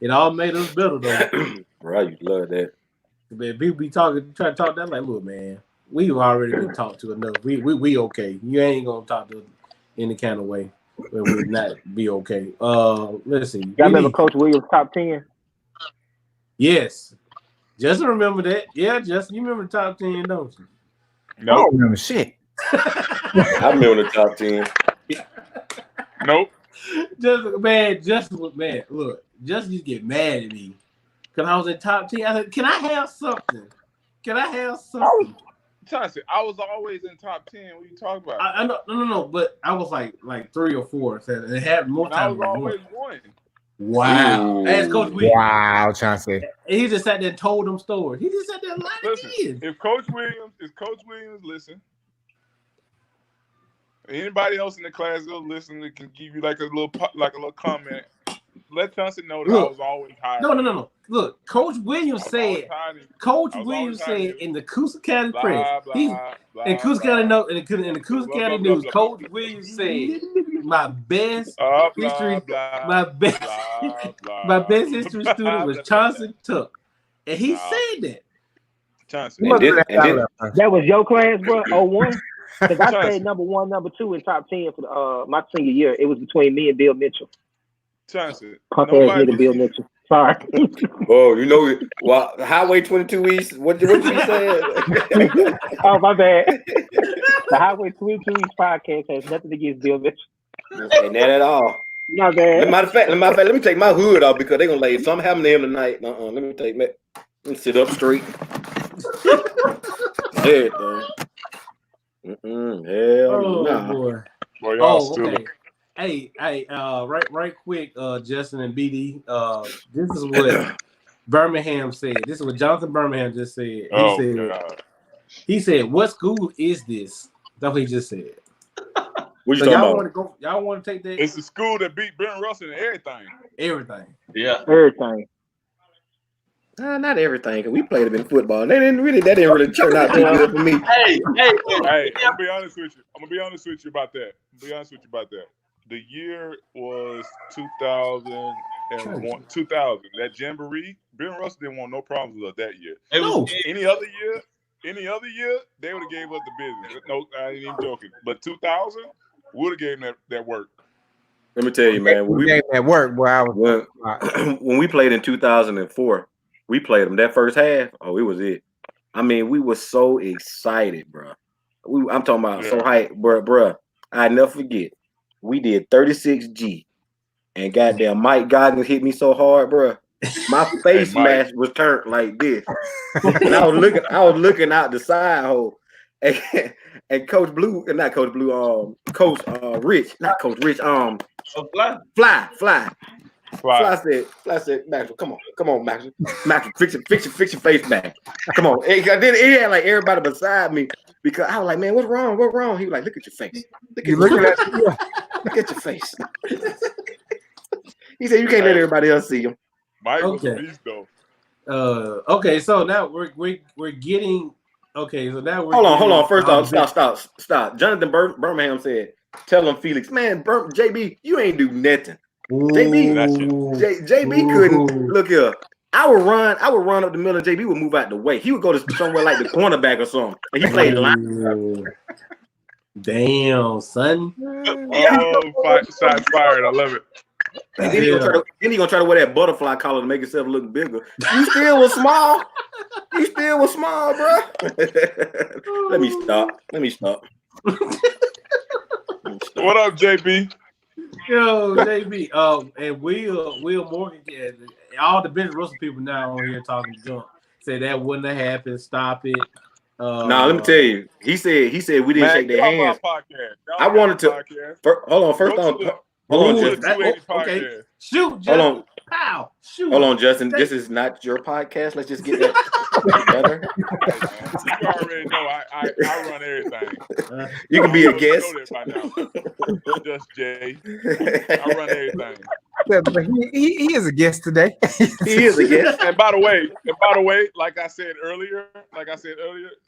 it all made us better though. Right, you love that. Man, people be trying to talk that like, look, man, we've already been talked to enough. We okay. You ain't gonna talk to us any kind of way where we not be okay. Let's see. Y'all remember Coach Williams' top 10? Yes. Justin remember that. Yeah, Justin, you remember the top 10, don't you? No. I don't remember shit. I remember the top 10. Nope. Justin, look, Justin used to get mad at me because I was in top 10. I said, can I have something? Chauncey, I was always in top 10. What are you talking about? I no, but I was like 3 or 4. So it had more time. I was always one. Wow. Ask Coach Williams. Wow, Chauncey. He just sat there and told them stories. He just sat there and lied. Listen, if Coach Williams listen, anybody else in the class that listen that can give you like a little comment, let Chauncey know that I was always high. No. Look, Coach Williams said in the Coosa County Press, in Coosa County News, Coach Williams said my best history student was Chauncey Tuck. And he said that. Chauncey. That was your class, bro? 01? Because I stayed number 1, number 2 in top 10 for my senior year. It was between me and Bill Mitchell. Chauncey. Punk ass nigga Bill Mitchell. Sorry. Oh, Highway 22 East. What you say? Oh, my bad. The Highway 22 East podcast has nothing against Bill Mitchell. Ain't that at all. Not bad. Matter of fact, let me take my hood off because they're gonna lay something happened to him tonight. Let me sit up straight. Hell no. Boy, y'all still. Okay. Hey, right quick, Justin and BD. This is what Birmingham said. This is what Jonathan Birmingham just said. He said, "What school is this?" That's what he just said. What you talking about? Y'all want to take that? It's the school that beat Ben Russell and everything. Everything. Yeah. Everything. Not everything. Cause we played a bit of football. That didn't really turn out too good for me. Hey, I'm gonna be honest with you about that. The year was 2001. 2000. That jamboree, Ben Russell didn't want no problems with us that year. No. Any other year, any other year, they would have gave us the business. No, I ain't even joking. But 2000 would have gave them that work. Let me tell you, man. When we at work, boy, when we played in 2004, we played them that first half. Oh, it was it. I mean, we were so excited, bro. I'm talking about so hyped, bro. I never forget. We did 36G, and goddamn Mike Goggins hit me so hard, bro. My face mask was turned like this, and I was looking out the side hole, and Coach Blue, not Coach Blue, Coach Rich, not Coach Rich, Fly said, Maxwell, come on, Maxwell, fix your face back. Come on. It had like everybody beside me because I was like, man, what's wrong? What's wrong? He was like, look at your face. Look at your face. He said, you can't let everybody else see him. Mike was a beast, though. Okay, so now we're getting. Okay, so now we're hold on. First off, stop. Jonathan Birmingham said, tell him Felix, man, JB, you ain't do nothing. JB couldn't look here. I would run up the middle, and JB would move out the way. He would go to somewhere like the cornerback or something, and he played line. Damn, son. Shots fired. I love it. And then he gonna try to wear that butterfly collar to make himself look bigger. You still was small. Bro. Let me stop. What up, JB? Yo, JB. And Will Morgan, all the Ben Russell people now on here talking junk. Say that wouldn't have happened. Stop it. Let me tell you. He said we didn't shake their hands. I wanted to. Hold on. First on. Hold on, Justin. Okay. Shoot, Justin. Hold on. Pow. Shoot. Hold on, Justin. This is not your podcast. Let's just get that together. You already know I run everything. You can be a guest. Just Jay. I run everything. But he is a guest today. He is a guest. And by the way, like I said earlier,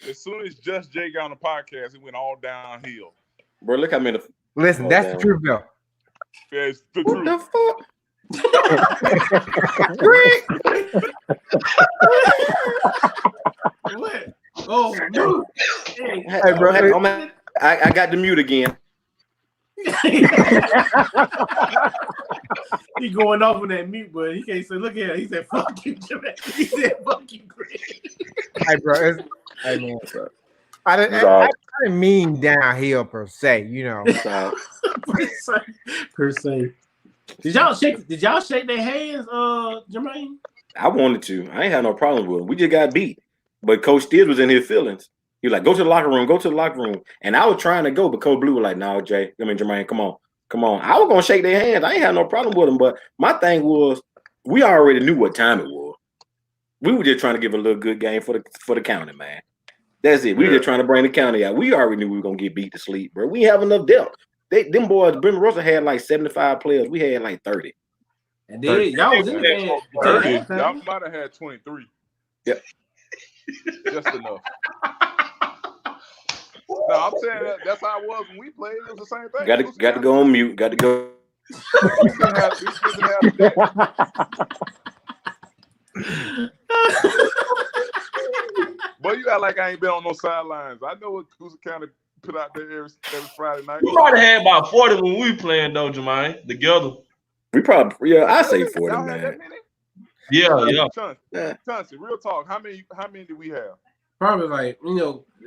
as soon as Just Jay got on the podcast, it went all downhill. Bro, look how many. Listen, that's the truth, though. Yeah, it's the what truth. The fuck? What? Oh no! Hey, bro, I got the mute again. He going off on that mute, but he can't say. Look at it. He said, "Fuck you, Jimmy." He said, "Fuck you, Greg." Hey, bro. Hey, man. I didn't mean downhill per se, you know. per se. Did y'all shake their hands, Jermaine? I wanted to. I ain't had no problem with it. We just got beat. But Coach Steers was in his feelings. He was like, go to the locker room. And I was trying to go, but Coach Blue was like, no, Jermaine, come on. I was gonna shake their hands. I ain't had no problem with them. But my thing was, we already knew what time it was. We were just trying to give a little good game for the county, man. That's it. We were just trying to bring the county out. We already knew we were gonna get beat to sleep, bro. We have enough depth. Them boys, Brent Russell had like 75 players. We had like 30. And then y'all was in the game. 30. Y'all might have had 23. Yep. Just enough. No, I'm saying that's how it was when we played. It was the same thing. Got to go on mute. Got to go. We shouldn't have Boy, you act like I ain't been on no sidelines. I know what Coosa County put out there every Friday night. We probably had about 40 when we playing though, Jermaine, together. We probably, I say 40, y'all man. Had that many? Yeah. Chauncey, real talk. How many did we have? Probably like,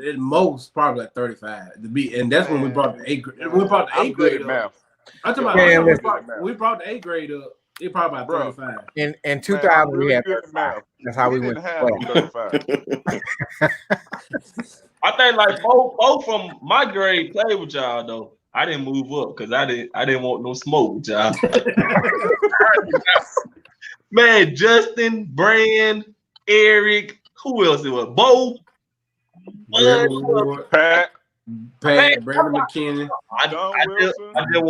at most probably like 35 to be, and that's when we brought the 8th grade. We brought the 8th grade up. I'm talking about we brought the 8th grade up. It probably about 35. In 2000, we had 35. That's how we went. I think like both from my grade played with y'all though. I didn't move up because I didn't want no smoke with y'all. Man, Justin, Brand, Eric, who else it was? Bo, Pat, Brandon McKinney,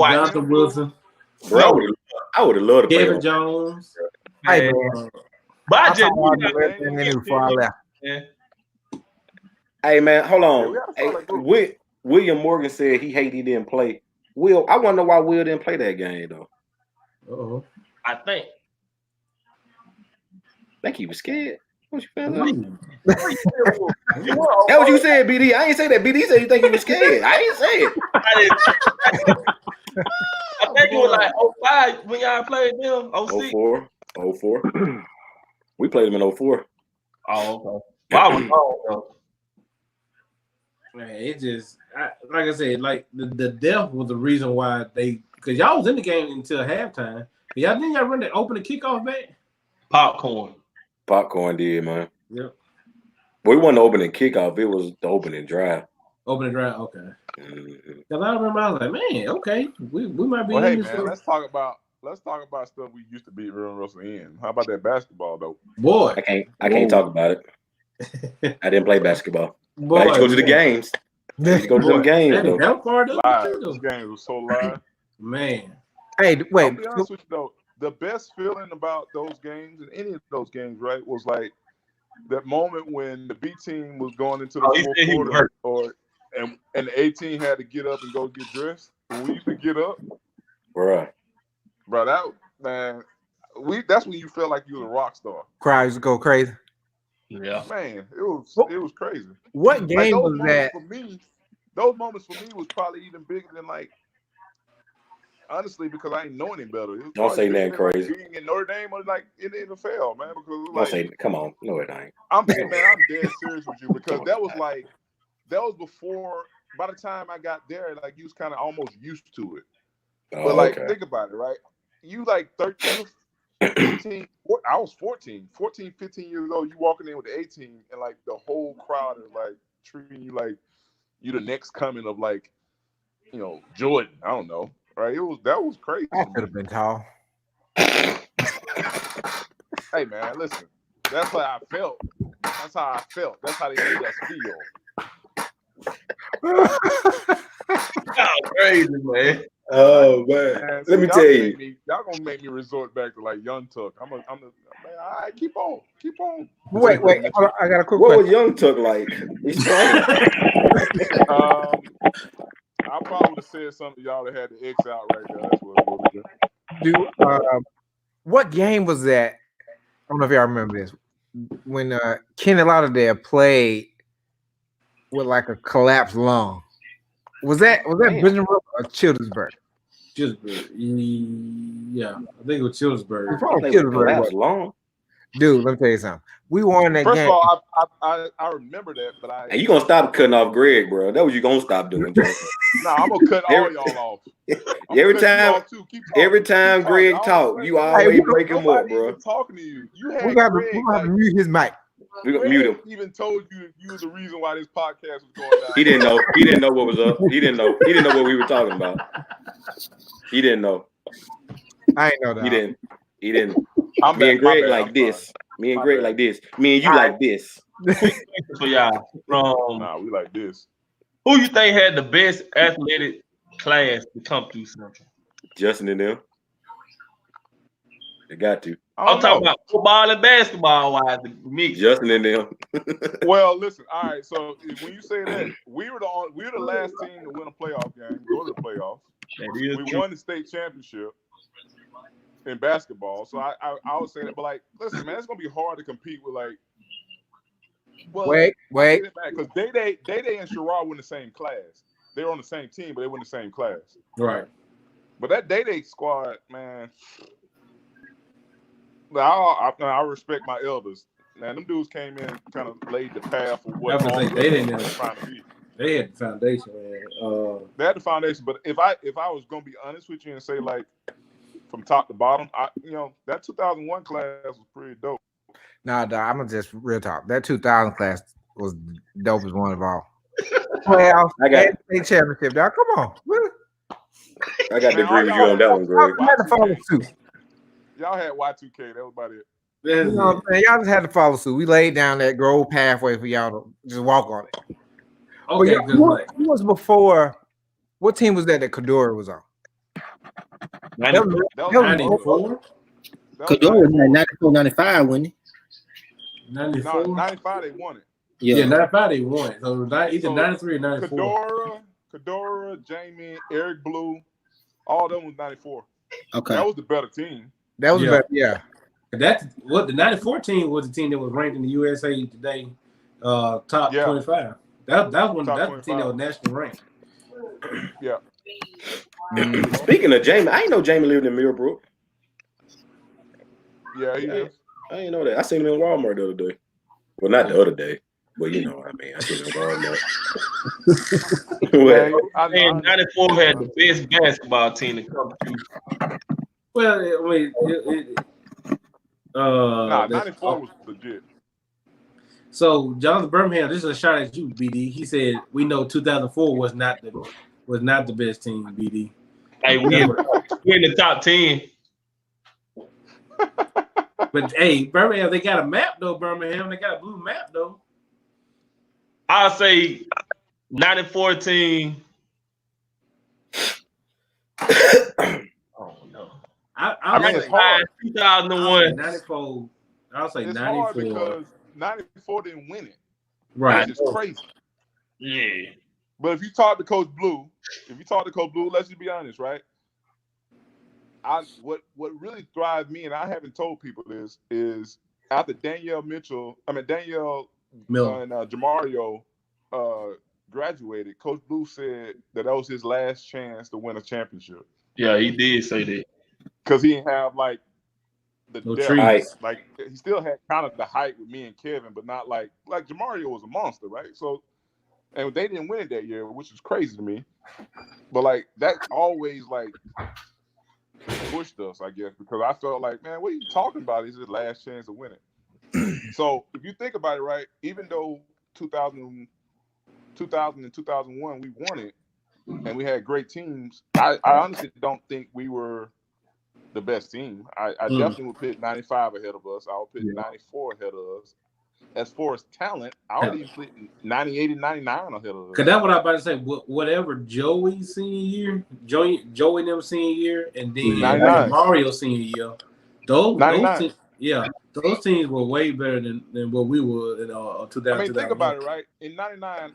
Jonathan Wilson. Bro, I would have loved to play Kevin Jones. Hey, but I just before I left. Hey man, hold on. Hey, William Morgan said he didn't play. Will, I want to know why Will didn't play that game though. I think he was scared. What you feel like? That what you said, BD. I ain't say that. BD said you think you was scared. I ain't say it. I think it was like 05 when y'all played them. 06? 04. We played them in 04. Oh, okay. Well, I was wrong, though. Man, it just like I said, like the death was the reason why because y'all was in the game until halftime. Y'all didn't y'all run that open the kickoff back? Popcorn did, man. Yep. We wasn't the opening kickoff. It was the opening drive. Opening drive, okay. Mm-hmm. Cause I remember I was like, man, okay, we might be. Well, hey man, let's talk about stuff we used to beat Real Russell in. How about that basketball though? Boy, I can't talk about it. I didn't play basketball. Boy, I used to go to the games. I used to go to them games though. That part of live. Those games were so live. Man. Hey, wait. I'll be honest with you though. The best feeling about those games and any of those games, right, was like that moment when the B team was going into the fourth quarter, and the A team had to get up and go get dressed. When we used to get up, right, bro, that's when you felt like you was a rock star. Crowd used to go crazy. Yeah, man, it was crazy. What game was that? For me, those moments for me was probably even bigger than like. Honestly, because I ain't know any better. Don't say nothing crazy. Like being in Notre Dame or like in the NFL, man. Because don't say, come on, no, it ain't. I'm dead serious with you because that was before. By the time I got there, like you was kind of almost used to it. Oh, but like, think about it, right? You like 13, 15. I was 14, 15 years old. You walking in with the 18, and like the whole crowd is like treating you like you the next coming of like, Jordan. I don't know. Right, that was crazy. I could have been tall. Hey man, listen. That's how I felt. That's how they made us feel. Crazy, man. Oh man. Let me tell you. Y'all gonna make me resort back to like Young Tuck. I'm man. All right, keep on. Wait. I got a quick question. What was Young Tuck like? I probably would have said something to y'all that had the X out right there. That's what it was. What game was that? I don't know if y'all remember this. When Kenny Lauderdale played with like a collapsed lung. Was that Benjamin or Childersburg? Childersburg. Yeah, I think it was Childersburg. Collapsed lung. Dude, let me tell you something. We won that game. First of all, I remember that, but And you gonna stop cutting off Greg, bro? That what you gonna stop doing, Joe? Nah, I'm gonna cut all y'all off. Every time Greg talk, you always break him up, bro. Talking to you, we got to mute his mic. We gonna mute him. Even told you was the reason why this podcast was going down. He didn't know. He didn't know what was up. He didn't know. He didn't know what we were talking about. He didn't know. I ain't know that. He didn't. Me and Greg like this. Me and Greg like this. Me and you like this. For y'all, nah, we like this. Who you think had the best athletic class to come through Central? Justin and them. They got to. I'm talking about football and basketball wise. Me, Justin and them. Well, listen. All right. So when you say that, we were the last team to win a playoff game, go to the playoffs. We won the state championship in basketball. So I would say that. But like, listen, man, it's gonna be hard to compete with like. Well, wait. Because Day and Sherrod were in the same class. They were on the same team, but they were in the same class. Right. But that Day squad, man. I respect my elders. Man, them dudes came in and kind of laid the path for what they didn't trying to be. They had the foundation, man. They had the foundation, but if I was gonna be honest with you and say like from top to bottom, that 2001 class was pretty dope. Nah, dog, I'm gonna just real talk. That 2000 class was dope as one of all. Playoffs, I got a championship, dog. Come on, really? I got to agree with you on that one, Greg. I had to follow suit. Y'all had Y2K. That was about it. You know what I'm saying? Y'all just had to follow suit. We laid down that grove pathway for y'all to just walk on it. Okay, who was before? What team was that Kadora was on? 94. Kadora was 94, 95, wasn't it? 94. 95, they won it. Yeah, 95, they won it. So either 93 or 94. Kadora, Jamie, Eric Blue, all of them was 94. Okay. That was the better team. That was better, yeah. That's what the '94 team was. The team that was ranked in the USA Today top 25. That's the team that was national ranked. Yeah. Speaking of Jamie, I didn't know Jamie lived in Millbrook. Yeah, he is. I didn't know that. I seen him in Walmart the other day. Well, not the other day, but you know what I mean. I seen him in Walmart. Man, 94 had the best basketball team to come through. Well, I mean, 94 was legit. So Jonathan Birmingham, this is a shot at you, BD. He said we know 2004 was not the best team, BD. Hey, we're in the top 10. But hey, Birmingham, they got a map though. Birmingham, they got a blue map though. I'll say 94 team. Oh no. I mean, it's hard. 2001. 94. I'll say it's 94. Hard because 94 didn't win it. Right. Which is crazy. Yeah. But if you talk to Coach Blue, let's just be honest, right? What really thrived me, and I haven't told people this, is after Danielle Miller and Jamario graduated, Coach Blue said that was his last chance to win a championship. Yeah, he did say that. Because he didn't have like the depth. Trees. Like he still had kind of the height with me and Kevin, but not like Jamario was a monster, right? So, and they didn't win it that year, which is crazy to me. But like that always like pushed us, I guess, because I felt like, man, what are you talking about? It's his last chance to win it. So if you think about it, right, even though 2000 and 2001 we won it and we had great teams, I honestly don't think we were the best team. I definitely would put 95 ahead of us. I would put 94 ahead of us. As far as talent, I would even put 98 and 99 ahead of us. Because that's what I was about to say. Whatever Joey's senior year, Joey and them senior year, and then Mario senior year, those teams were way better than what we were in 2000. I mean, think about it, right? In 99,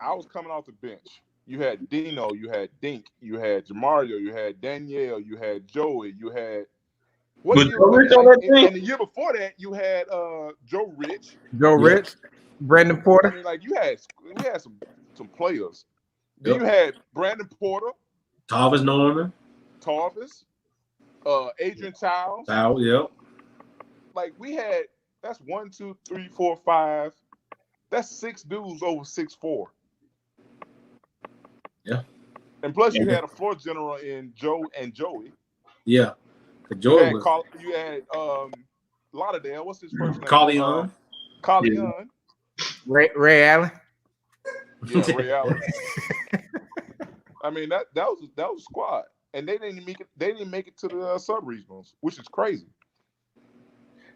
I was coming off the bench. You had Dino, you had Dink, you had Jamario, you had Danielle, you had Joey, you had and the year before that, you had Joe Rich, Brandon Porter. I mean, like we had some players. Then you had Brandon Porter, Tarvis Norman, Adrian Childs. Yep. Like we had, that's 1, 2, 3, 4, 5. That's 6 dudes over 6'4". Yeah. And plus, you had a floor general in Joe and Joey. Yeah. You had Lauderdale. What's his first name? Colleon. Ray Allen. Yeah, Ray Allen. I mean that was a squad, and they didn't make it to the sub regionals, which is crazy.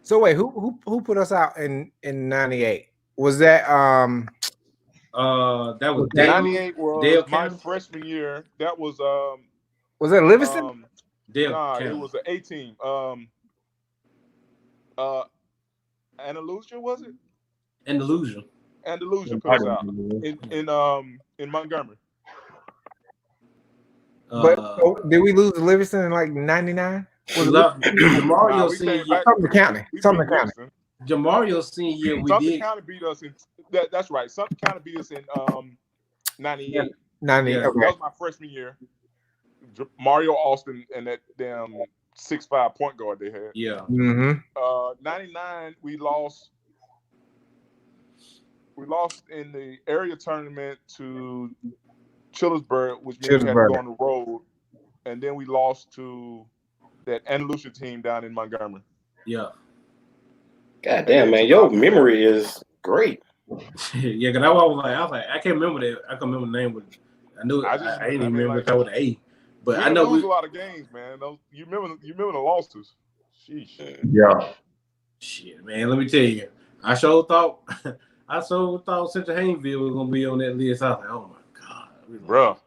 So wait, who put us out in '98? Was that that was 98 was my freshman year. That was that Livingston? It was an A team. Andalusia, was it? Andalusia put us out in Montgomery. But did we lose to Livingston in like '99? Jamario senior year. Sumner County. Jamario senior year, we Sumter did. County beat us in. That's right. Sumter County beat us in '98. 98. Yeah, okay. That was my freshman year. Mario Austin and that damn 6'5" point guard they had. Yeah. Mm-hmm. 99, we lost in the area tournament to Chillersburg, which means we had to go on the road, and then we lost to that Andalusia team down in Montgomery. Yeah. God damn, man, your memory is great. Yeah, because I was like, I can't remember that. I can't remember the name, but I knew I didn't even remember if I was A. But I know we lose a lot of games, man. You remember the losses. Sheesh. Yeah. Shit, man. Let me tell you, I sure thought Central Haynesville was gonna be on that list. I was like, oh my god, bro.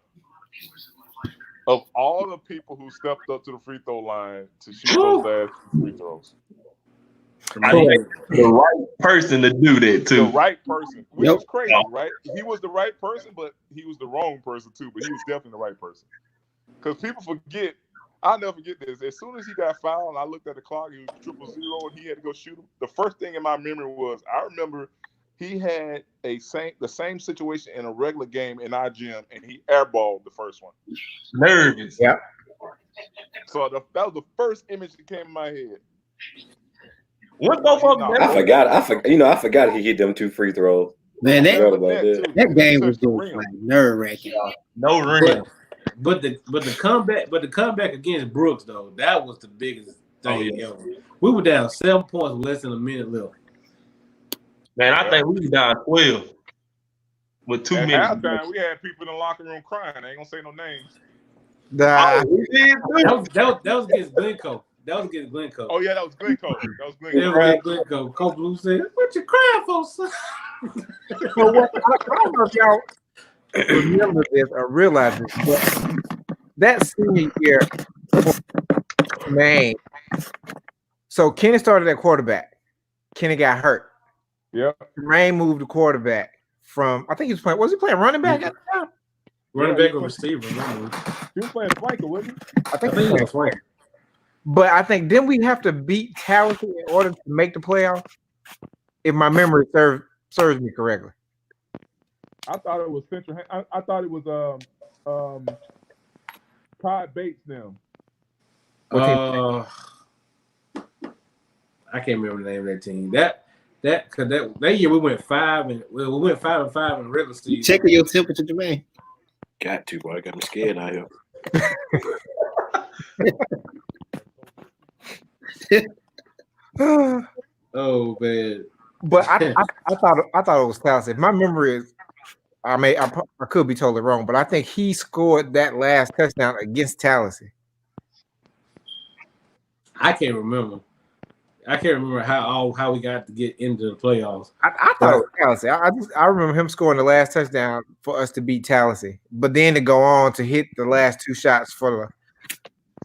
Of all the people who stepped up to the free throw line to shoot those last free throws, I think the right person to do that too. The right person, which is crazy, right? He was the right person, but he was the wrong person too. But he was definitely the right person. Because people forget, I'll never forget this. As soon as he got fouled, I looked at the clock. It was 0-0, and he had to go shoot him. The first thing in my memory was I remember he had the same situation in a regular game in our gym, and he airballed the first one. Nervous. Yeah. So that was the first image that came in my head. What both of them? I forgot he hit them 2 free throws. Man, that game was just like nerve-wracking. No ring. But the comeback against Brooks though, that was the biggest thing ever. We were down 7 points with less than a minute left. Man, I think we was down 12 with 2 minutes. At halftime, we had people in the locker room crying. I ain't gonna say no names. That was against Glencoe. That was against Glencoe. Oh yeah, that was Glencoe. Glencoe. Coach Blue said, "What you crying for, son?" So what, I don't know if y'all remember this or realize this, but that senior year, man. So Kenny started at quarterback. Kenny got hurt. Yeah. Rain moved to quarterback from, I think he was playing. Was he playing running back at the time? Running back or receiver? He was playing flanker, wasn't he? I think he was flanker. But I think didn't we have to beat Tallahassee in order to make the playoffs? If my memory serves me correctly. I thought it was Central. I thought it was Todd Bates them. I can't remember the name of that team. That year we went 5 and 5 in the regular season. Checking your temperature, Jermaine. Got to, boy. I got me scared out here. Oh man! But I thought it was Tallahassee. My memory is, I could be totally wrong, but I think he scored that last touchdown against Tallahassee. I can't remember how we got to get into the playoffs. I thought it was Tallahassee. I remember him scoring the last touchdown for us to beat Tallahassee, but then to go on to hit the last 2 shots for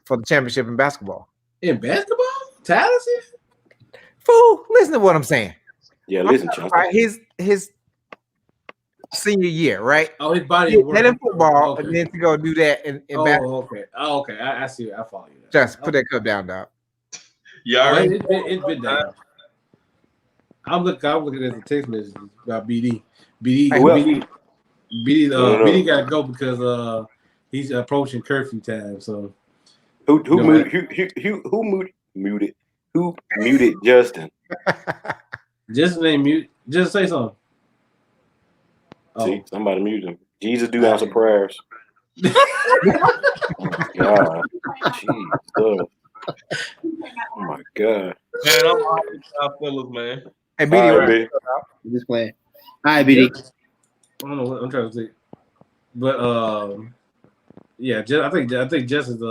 the championship in basketball. In basketball, Tallahassee? Fool, listen to what I'm saying. Yeah, listen, Chuck. His senior year, right? Oh, his body of work. Then in football, and then to go do that in basketball. Okay. Oh, okay. I see. I follow you. Just put that cup down, dog. Yeah, it's been down. I'm looking at the text messages about BD. BD got to go because he's approaching curfew time. So who muted Justin? Justin ain't mute. Just say something. See, somebody muted him. Jesus do answer prayers. God, Jesus. Oh my God. Man, I'm all y'all fellas, man. Hey, BD, Just playing. Hi, BD. I don't know what I'm trying to say, but yeah, I think Justin's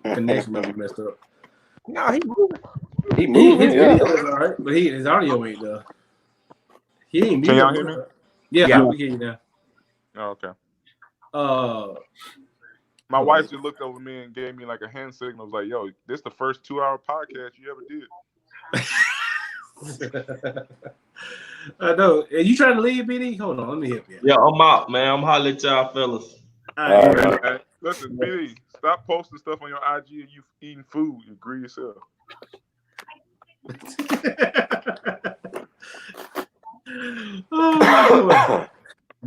connection might be messed up. No, he moving. He moving. His video is all right, but his audio ain't though. He ain't. Can y'all hear me? Yeah, we can hear you now. Oh, okay. My wife just looked over me and gave me like a hand signal. Was like, "Yo, this the first 2-hour podcast you ever did." I know. Are you trying to leave, BD? Hold on, let me help you. Yeah, I'm out, man. I'm hollering at y'all fellas. All right. Listen, BD, stop posting stuff on your IG and you eating food. You agree yourself.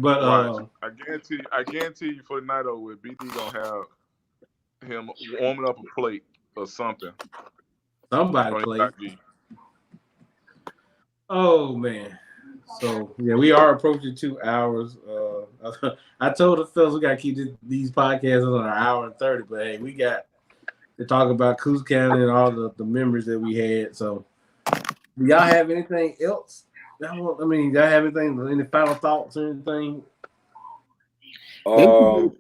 But I guarantee you for the night over with BD gonna have him warming up a plate or something. Somebody plate. Oh man. So yeah, we are approaching 2 hours. I told the fellas we gotta keep these podcasts on an hour and 30, but hey, we got to talk about Coosa County and all the memories that we had. So do y'all have anything else? Y'all have anything, any final thoughts or anything?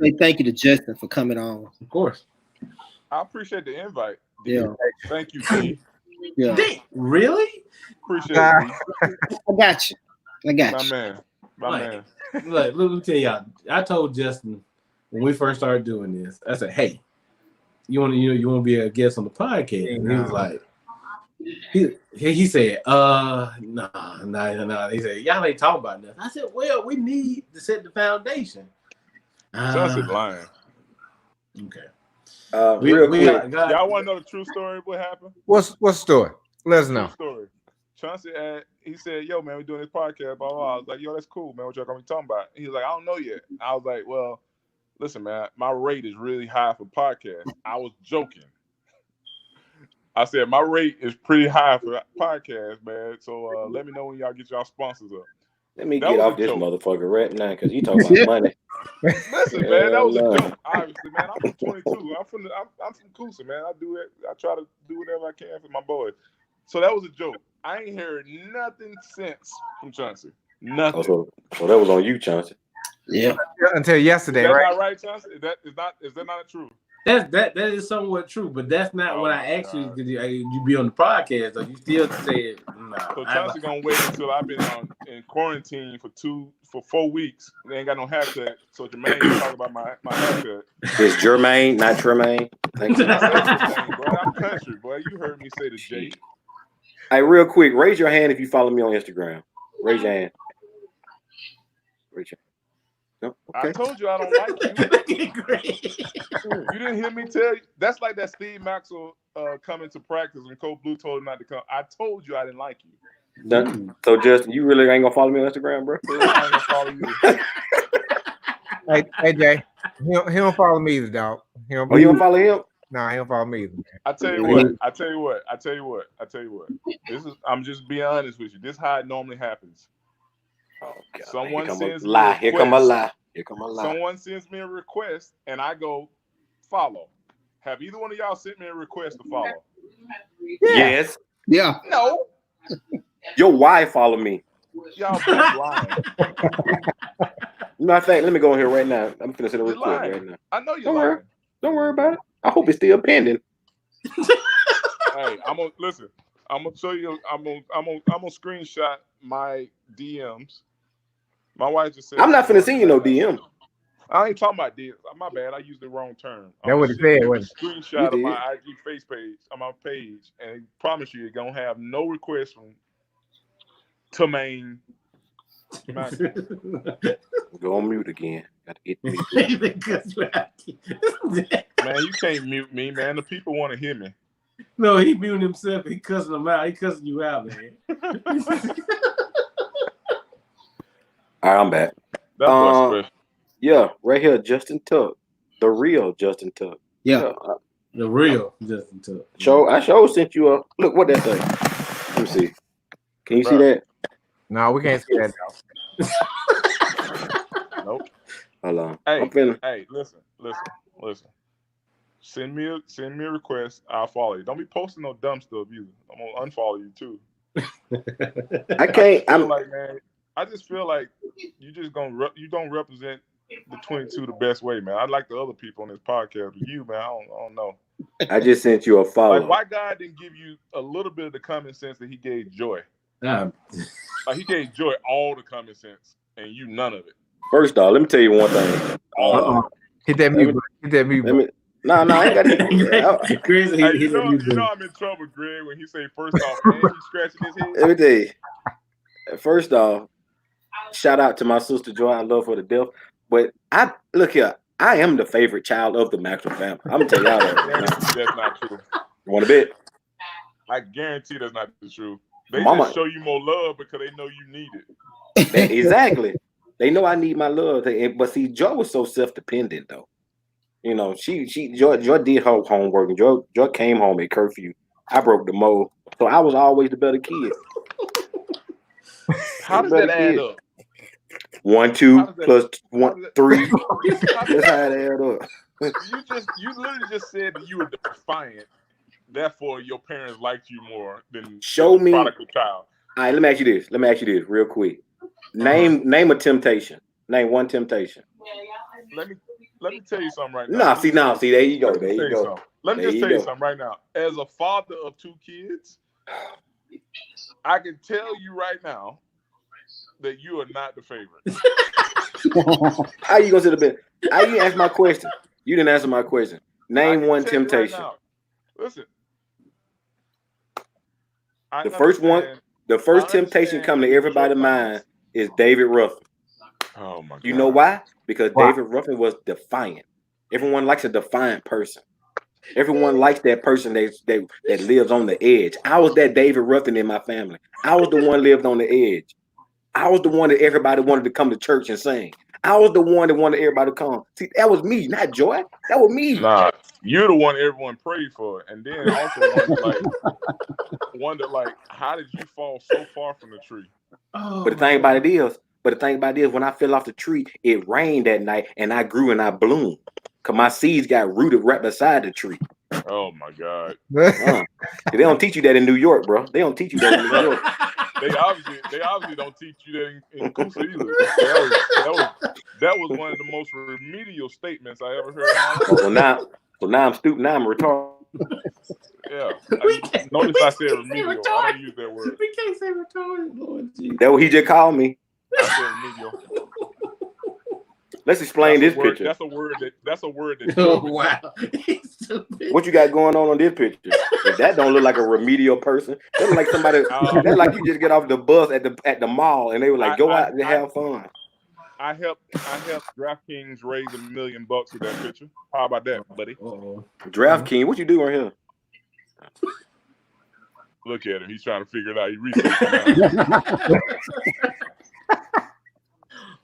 Say thank you to Justin for coming on. Of course. I appreciate the invite. Yeah. Thank you, Steve. Yeah. Really? Appreciate it. I got you. My man. Look, let me tell y'all. I told Justin when we first started doing this, I said, "Hey, you want to be a guest on the podcast?" And he was like, he said, nah. He said, "Y'all ain't talking about nothing." I said, "Well, we need to set the foundation." Justin's lying. Okay. Real quick. Y'all want to know the true story of what happened? What's the story? Let us know. True story. Chauncey, he said, "Yo, man, we're doing this podcast." Blah, blah, blah. I was like, "Yo, that's cool, man. What y'all gonna be talking about?" He was like, "I don't know yet." I was like, "Well, listen, man, my rate is really high for podcasts." I was joking. I said, "My rate is pretty high for podcasts, man. So let me know when y'all get y'all sponsors up." Let me get off this motherfucker right now because you talking about money. Listen, man, that was a joke. Obviously, man, I'm 22. I'm from Coosa, man. I do it. I try to do whatever I can for my boys. So that was a joke. I ain't heard nothing since from Chauncey. Nothing. So that was on you, Chauncey. Yeah. Until yesterday, is that right? Not right, Chauncey? Is that not true? That is somewhat true, but that's not what I asked you. You be on the podcast, so you still said nah. So Chauncey gonna wait until I've been in quarantine for 4 weeks. They ain't got no haircut, so Jermaine can talk about my haircut. It's Jermaine, not Tremaine. Thank you. Boy, I'm country, boy. You heard me say the J. Hey, real quick, raise your hand if you follow me on Instagram. Raise your hand. Raise your hand. No? Okay. I told you I don't like you. You didn't hear me tell you. That's like that Steve Maxwell coming to practice when Coach Blue told him not to come. I told you I didn't like you. Done. So, Justin, you really ain't gonna follow me on Instagram, bro? I ain't gonna follow you. Hey, Jay, he don't follow me either, dog. You don't follow him? Nah, he don't follow me either. Man. I tell you what. This is. I'm just being honest with you. This is how it normally happens. Oh, God, someone sends me a lie. Here come a lie. Someone sends me a request, and I go follow. Have either one of y'all sent me a request to follow? Yeah. Yes. Yeah. No. Your wife follow me. Y'all both lying. No, I think. Let me go in here right now. I'm gonna send a request right now. I know you're lying. Don't worry about it. I hope it's still pending. Hey, I'm gonna show you. I'm gonna screenshot my DMs. My wife just said, I'm not finna send you no DM. I ain't talking about DMs. My bad. I used the wrong term. That's what he said. A screenshot of my IG face page on my page, and I promise you, you're gonna have no requests from Tremaine. Go on mute again. Gotta get me. Man, you can't mute me, man. The people want to hear me. No, he muting himself. He cussing them out. He cussing you out, man. All right, I'm back. Yeah, right here, Justin Tuck, the real Justin Tuck. Yeah, the real Justin Tuck. I sent you a look. What that thing? Let me see. Can you see that? No, we can't see that. Nope. Hold on. Hey, listen. Send me a request. I'll follow you. Don't be posting no dumb stuff either. I'm gonna unfollow you too. I can't. I just feel like you don't represent the 22 the best way, man. I like the other people on this podcast, but you, man, I don't know. I just sent you a follow. Like, why God didn't give you a little bit of the common sense that He gave Joy? Like, He gave Joy all the common sense, and you none of it. First off, let me tell you one thing. Hit that mute. Hit that mute. No, I ain't got to. Chris, you know I'm in trouble, Greg, when he say first off, man, he's scratching his head. Let me tell you. First off, shout out to my sister Joy. I love her to death. But I am the favorite child of the Maxwell family. I'm gonna tell y'all that. That's not true. You want a bit? I guarantee that's not the truth. They just show you more love because they know you need it. Exactly. They know I need my love. But see, Joy was so self-dependent though. You know, Joy did her homework. And Joy came home at curfew. I broke the mold, so I was always the better kid. How does that add up? 1, 2 plus 1, 3. That's how it add up. You literally just said that you were defiant. Therefore, your parents liked you more than Show me prodigal child. All right, let me ask you this real quick. Name a temptation. Name one temptation. Let me tell you something right now. See, there you go. Let me just tell you something right now. As a father of 2 kids, I can tell you right now that you are not the favorite. How you gonna sit up there? How you ask my question? You didn't answer my question. Name one temptation. Right listen. The first temptation coming to everybody's mind is David Ruffin. Oh my God. You know why? Because David Ruffin was defiant. Everyone likes a defiant person. Everyone likes that person that lives on the edge. I was that David Ruffin in my family. I was the one lived on the edge. I was the one that everybody wanted to come to church and sing. I was the one that wanted everybody to come. See, that was me, not Joy. That was me. Nah, you're the one everyone prayed for, and then also wonder like, how did you fall so far from the tree? But the thing about it is, when I fell off the tree, it rained that night, and I grew and I bloomed. Cause my seeds got rooted right beside the tree. Oh my God! They don't teach you that in New York, bro. They don't teach you that in New York. They obviously don't teach you that in Coosa either. That was one of the most remedial statements I ever heard. So now I'm stupid. Now I'm retarded. Yeah. Notice I said remedial. I don't use that word. We can't say retarded, Lord Jesus. That's what he just called me. I said remedial. Let's explain this picture. That's a word that. Oh wow! What you got going on this picture? If that don't look like a remedial person, that look like somebody. That's like you just get off the bus at the mall and they were like, "Go out and have fun." I helped DraftKings raise $1 million with that picture. How about that, buddy? DraftKings, what you doing here? Look at him. He's trying to figure it out. He researching.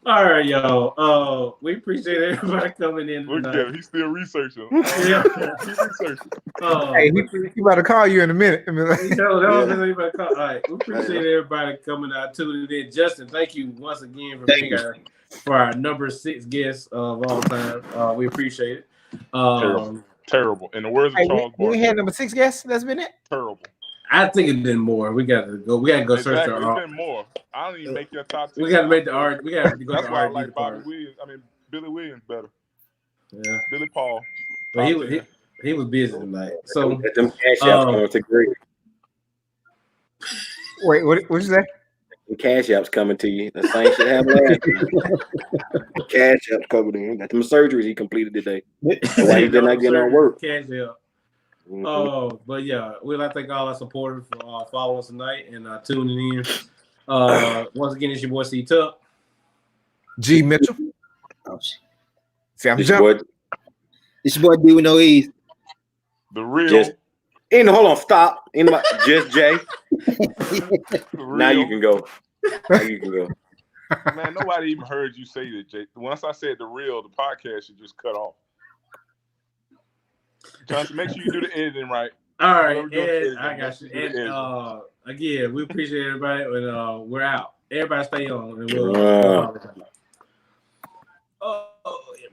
All right, y'all. We appreciate everybody coming in. Look at him. He's still researching. Yeah. He's researching. Hey, he about to call you in a minute. All right. We appreciate everybody coming out, tuning in. Justin, thank you once again for our number 6 guest of all time. We appreciate it. Terrible. In the words of Charles Barkley. We had number 6 guests. That's been it. Terrible. I think it's been more. We got to go. We got to go search the It's been more. I don't even make your top 10. We got to make the art. We got to go. That's to why I like Billy Williams better. Yeah, Billy Paul. But he was busy tonight. So them cash apps coming to great. Wait, what you say? The cash apps coming to you. The same shit happened last Cash apps coming in. Got them surgeries he completed today. That's why he did not get on work. Cash app. Oh, but yeah, we'd like to thank all our supporters for following us tonight and tuning in. Once again, it's your boy C Tuck. G Mitchell. Oh, see, I'm jumping. It's your boy D with no E's. The real. Hold on, stop. Just Jay. Now you can go. Man, nobody even heard you say that, Jay. Once I said the real, the podcast should just cut off. Johnson, make sure you do the editing right. All right, Ed, I got you. And again, we appreciate everybody, and we're out. Everybody stay on, and we'll